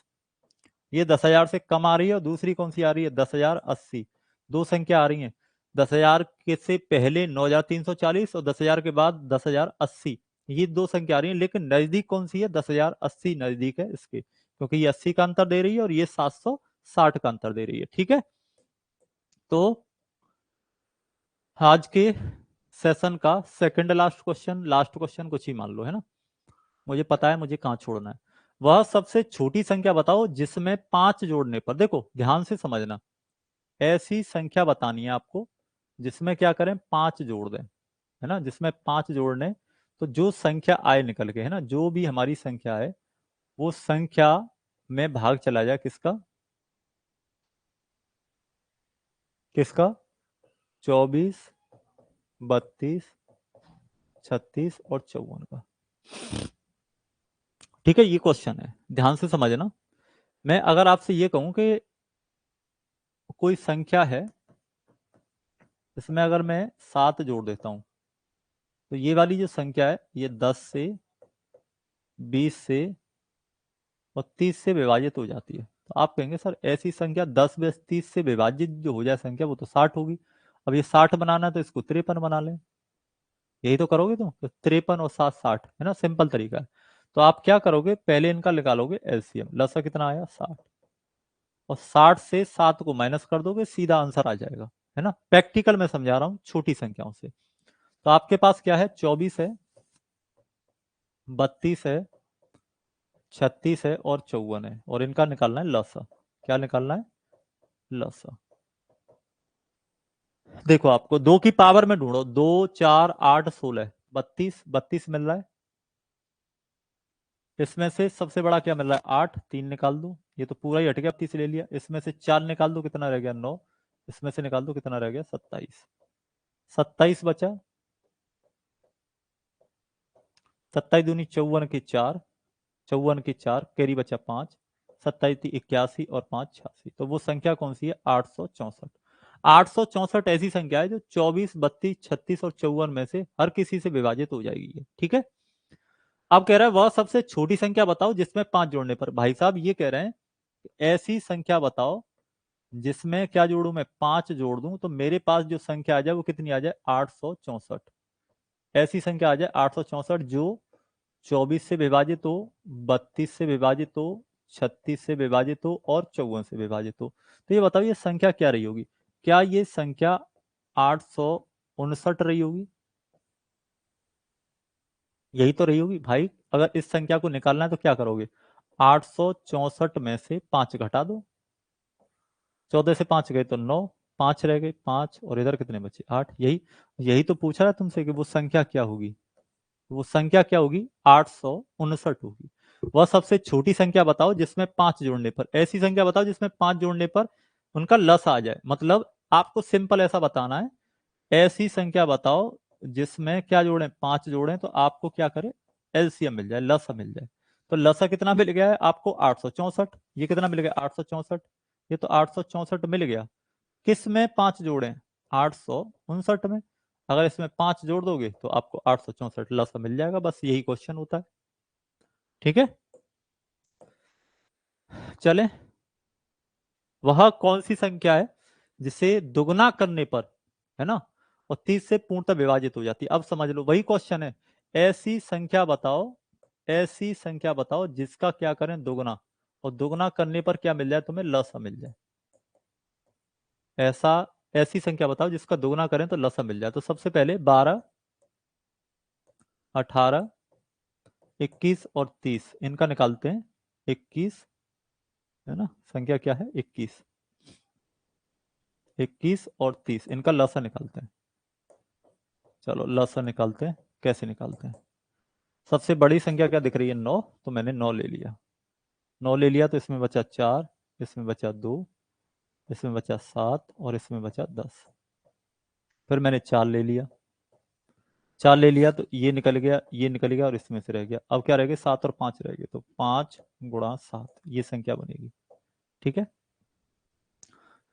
ये 10,000 से कम आ रही है, और दूसरी कौन सी आ रही है 10,080। दो संख्या आ रही हैं, 10,000 के से पहले 9,340 और 10,000 के बाद 10,080। ये दो संख्या आ रही है, लेकिन नजदीक कौन सी है 10,080 नजदीक है इसके, क्योंकि ये 80 का अंतर दे रही है और ये 760 का अंतर दे रही है। ठीक है, तो आज के सेशन का second last question, last question कुछ ही मान लो, है ना। मुझे पता है मुझे कहाँ छोड़ना है। वह सबसे छोटी संख्या बताओ जिसमें 5 जोड़ने पर, देखो ध्यान से समझना, ऐसी संख्या बतानी है आपको जिसमें क्या करें, 5 जोड़ दें, है ना, जिसमें 5 जोड़ने, तो जो संख्या आए निकल के, है ना, जो भी हमारी संख्या है वो संख्या में भाग चला जाए किसका, किसका, 24, 32, 36 और 54 का। ठीक है, ये क्वेश्चन है, ध्यान से समझना। मैं अगर आपसे ये कहूं कि कोई संख्या है, इसमें अगर मैं 7 जोड़ देता हूं, तो ये वाली जो संख्या है ये 10 से, 20 से और 30 से विभाजित हो जाती है। तो आप कहेंगे सर ऐसी संख्या 10 में 30 से विभाजित जो हो जाए संख्या वो तो 60 होगी। अब ये 60 बनाना है तो इसको 53 बना लें, यही तो करोगे तुम, तो 53 और 7 60, है ना, सिंपल तरीका है। तो आप क्या करोगे, पहले इनका निकालोगे एलसीएम, लसा कितना आया 60, और 60 से 7 को माइनस कर दोगे, सीधा आंसर आ जाएगा, है ना। प्रैक्टिकल में समझा रहा हूं छोटी संख्याओं से। तो आपके पास क्या है, 24 है, 32 है, 36 है और 54 है, और इनका निकालना है लसा। क्या निकालना है, लसा। देखो आपको दो की पावर में ढूंढो, 2 4 8 16, 32 32 मिल रहा है, इसमें से सबसे बड़ा क्या मिल रहा है 8, 3 निकाल दो, ये तो पूरा ही हट गया, 32 ले लिया, इसमें से 4 निकाल दो, कितना रह गया 9, इसमें से निकाल दो कितना रह गया 27, 27 बचा, 27 दूनी 54 की 4, 54 की 4, कैरी बचा 5, 27 थी 81 और 5 86, तो वो संख्या कौन सी है 864। 864 ऐसी संख्या है जो 24 32 36 और 54 में से हर किसी से विभाजित हो जाएगी, ठीक है। अब कह रहा है वह सबसे छोटी संख्या बताओ जिसमें 5 जोड़ने पर, भाई साहब ये कह रहे हैं ऐसी संख्या बताओ जिसमें क्या जोड़ू मैं, 5 जोड़ दूं तो मेरे पास जो संख्या आ जाए वो कितनी आ जाए 864। ऐसी संख्या आ जाए 864 जो 24 से विभाजित हो, 32 से विभाजित हो, 36 से विभाजित हो और 54 से विभाजित हो। तो ये बताओ ये संख्या क्या रही होगी, क्या ये संख्या 859 रही होगी, यही तो रही होगी भाई। अगर इस संख्या को निकालना है तो क्या करोगे, 864 में से 5 घटा दो, 14 से 5 गए तो 9, 5 रह गए 5, और इधर कितने बचे 8, यही यही तो पूछ रहा है तुमसे कि वो संख्या क्या होगी, वो संख्या क्या होगी 859 होगी। वह सबसे छोटी संख्या बताओ जिसमें 5 जोड़ने पर, ऐसी संख्या बताओ जिसमें 5 जोड़ने पर उनका लस आ जाए, मतलब आपको सिंपल ऐसा बताना है, ऐसी संख्या बताओ जिसमें क्या जोड़े 5 जोड़े तो आपको क्या करे एलसीएम मिल जाए, लसा मिल जाए। तो लसा कितना मिल गया है आपको 864, ये कितना मिल गया 864, ये तो 864 मिल गया, किस में 5 जोड़े 859 में, अगर इसमें 5 जोड़ दोगे तो आपको 864 लसा मिल जाएगा, बस यही क्वेश्चन होता है, ठीक है। चले, वह कौन सी संख्या है जिसे दुगना करने पर, है ना, और 30 से पूर्णतः विभाजित हो जाती है, अब समझ लो वही क्वेश्चन है, ऐसी संख्या बताओ, ऐसी संख्या बताओ जिसका क्या करें दुगना, और दुगना करने पर क्या मिल जाए तुम्हें लसा मिल जाए, ऐसा ऐसी संख्या बताओ जिसका दुगना करें तो लसा मिल जाए। तो सबसे पहले 12, 18, 21 और 30 इनका निकालते हैं, 21, है ना, संख्या क्या है 21, 21 और 30 इनका लसा निकालते हैं। चलो लसा निकालते हैं, कैसे निकालते हैं, सबसे बड़ी संख्या क्या दिख रही है 9, तो मैंने 9 ले लिया, 9 ले लिया तो इसमें बचा 4, इसमें बचा 2, इसमें बचा 7 और इसमें बचा 10, फिर मैंने 4 ले लिया, 4 ले लिया तो ये निकल गया, ये निकल गया और इसमें से रह गया, अब क्या रह गया 7 और 5 रह गए, तो 5 गुणा 7 ये संख्या बनेगी, ठीक है।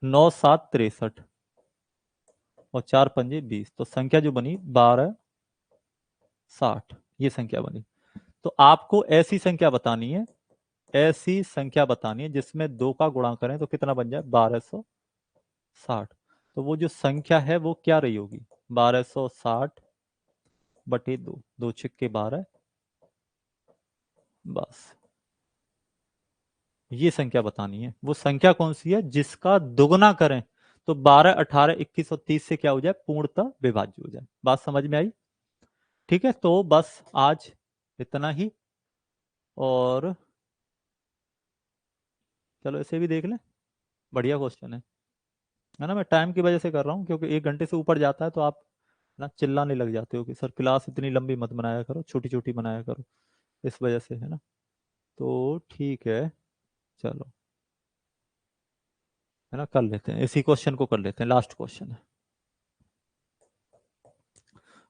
9 7 63 और 4 पंजे 20, तो संख्या जो बनी 1260, ये संख्या बनी। तो आपको ऐसी संख्या बतानी है, ऐसी संख्या बतानी है जिसमें 2 का गुणा करें तो कितना बन जाए 1260। तो वो जो संख्या है वो क्या रही होगी 1260 बटे 2, 2 छिक्के 12, बस ये संख्या बतानी है, वो संख्या कौन सी है जिसका दुगना करें तो 12 18 21 और 30 से क्या हो जाए पूर्णतः विभाज्य हो जाए, बात समझ में आई। ठीक है, तो बस आज इतना ही, और चलो इसे भी देख लें, बढ़िया क्वेश्चन है। है ना, मैं टाइम की वजह से कर रहा हूँ, क्योंकि 1 घंटे से ऊपर जाता है तो आप ना चिल्लाने लग जाते हो कि सर क्लास इतनी लंबी मत बनाया करो, छोटी छोटी बनाया करो, इस वजह से, है ना। तो ठीक है, चलो, है ना, कर लेते हैं, इसी क्वेश्चन को कर लेते हैं, लास्ट क्वेश्चन है।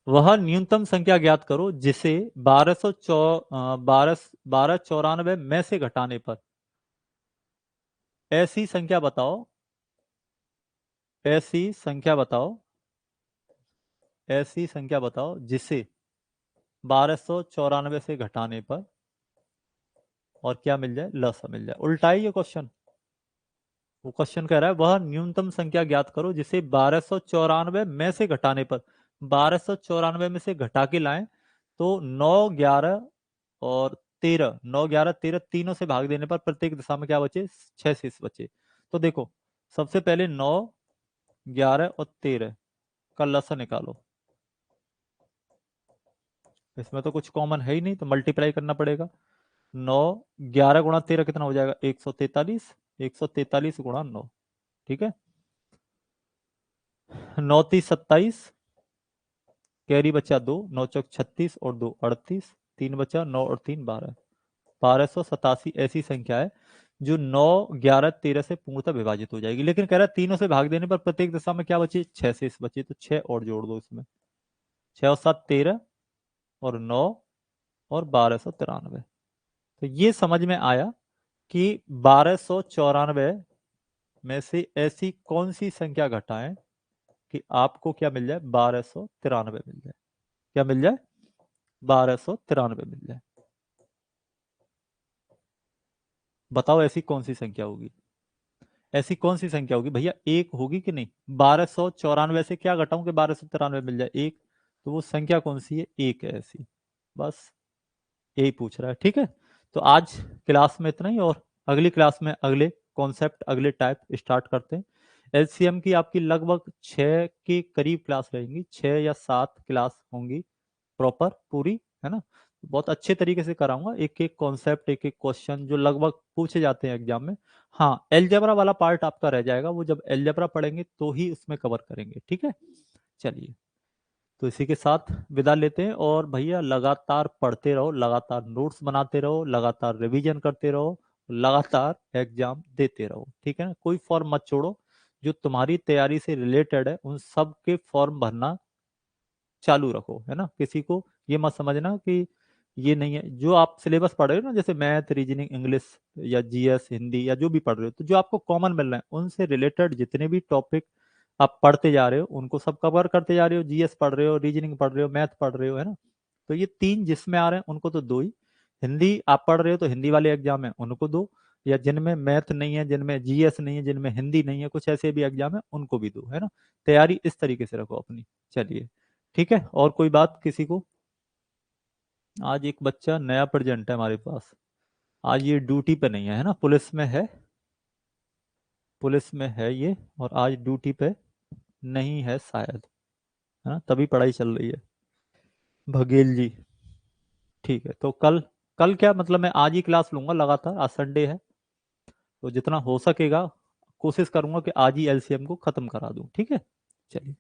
वह न्यूनतम संख्या ज्ञात करो जिसे 1294 में से घटाने पर, ऐसी संख्या बताओ, ऐसी संख्या बताओ, ऐसी संख्या बताओ जिसे 1294 से घटाने पर और क्या मिल जाए, लसा मिल जाए। उल्टा है ये क्वेश्चन। वो क्वेश्चन कह रहा है वह न्यूनतम संख्या ज्ञात करो जिसे 1294 में से घटाने पर, 1294 में से घटा के लाएं तो 9, 11 और 13, 9, 11, 13 तीनों से भाग देने पर प्रत्येक दिशा में क्या बचे, 6 शेष बचे। तो देखो, सबसे पहले 9, 11 और 13 का लसा निकालो। इसमें तो कुछ कॉमन है ही नहीं, तो मल्टीप्लाई करना पड़ेगा। 9, 11 गुणा 13 कितना हो जाएगा, 143, 143 गुणा 9, ठीक है। 9 30 27, कैरी बचा 2, 9 चौक 36 और 2 38, 3 बचा, 9 और 3 12, 1287 ऐसी संख्या है जो 9, 11, 13 से पूर्णतः विभाजित हो जाएगी। लेकिन कह रहा है तीनों से भाग देने पर प्रत्येक दिशा में क्या बची, 6 शेष बचे, तो 6 और जोड़ दो इसमें, 6 और 7 13 और 9 और 1293। तो ये समझ में आया कि 1294 में से ऐसी कौन सी संख्या घटाएं कि आपको क्या मिल जाए, 1293 मिल जाए। क्या मिल जाए, 1293 मिल जाए। बताओ ऐसी कौन सी संख्या होगी, ऐसी कौन सी संख्या होगी भैया, एक होगी कि नहीं, 1294 से क्या घटाऊं कि 1293 मिल जाए, एक। तो वो संख्या कौन सी है, एक है ऐसी, बस यही पूछ रहा है, ठीक है। तो आज क्लास में इतना ही, और अगली क्लास में अगले कॉन्सेप्ट, अगले टाइप स्टार्ट करते हैं। एलसीएम की आपकी लगभग 6 के करीब क्लास रहेंगी, 6 या 7 क्लास होंगी प्रॉपर पूरी, है ना। बहुत अच्छे तरीके से कराऊंगा, एक एक कॉन्सेप्ट, एक एक क्वेश्चन जो लगभग पूछे जाते हैं एग्जाम में। हाँ, एलजेब्रा वाला पार्ट आपका रह जाएगा, वो जब एलजेब्रा पढ़ेंगे तो ही उसमें कवर करेंगे, ठीक है। चलिए, तो इसी के साथ विदा लेते हैं, और भैया लगातार पढ़ते रहो, लगातार नोट्स बनाते रहो, लगातार रिवीजन करते रहो, लगातार एग्जाम देते रहो, ठीक है ना। कोई फॉर्म मत छोड़ो, जो तुम्हारी तैयारी से रिलेटेड है उन सब के फॉर्म भरना चालू रखो, है ना। किसी को ये मत समझना कि ये नहीं है, जो आप सिलेबस पढ़ रहे हो ना, जैसे मैथ, रीजनिंग, इंग्लिश या जीएस, हिंदी, या जो भी पढ़ रहे हो, तो जो आपको कॉमन मिल रहा है उनसे रिलेटेड जितने भी टॉपिक आप पढ़ते जा रहे हो उनको सब कवर करते जा रहे हो। जीएस पढ़ रहे हो, रीजनिंग पढ़ रहे हो, मैथ पढ़ रहे हो, है ना। तो ये तीन जिसमें आ रहे हैं उनको तो दो ही। हिंदी आप पढ़ रहे हो तो हिंदी वाले एग्जाम है उनको दो, या जिनमें मैथ नहीं है, जिनमें जीएस नहीं है, जिनमें हिंदी नहीं है, कुछ ऐसे भी एग्जाम है उनको भी दो, है ना। तैयारी इस तरीके से रखो अपनी। चलिए, ठीक है, और कोई बात किसी को। आज एक बच्चा नया प्रेजेंट है हमारे पास, आज ये ड्यूटी पे नहीं है, है ना, पुलिस में है, पुलिस में है ये, और आज ड्यूटी पे नहीं है शायद, है ना, तभी पढ़ाई चल रही है। बघेल जी, ठीक है। तो कल, कल क्या मतलब, मैं आज ही क्लास लूंगा लगातार, आज संडे है, तो जितना हो सकेगा कोशिश करूंगा कि आज ही एलसीएम को खत्म करा दूं, ठीक है। चलिए।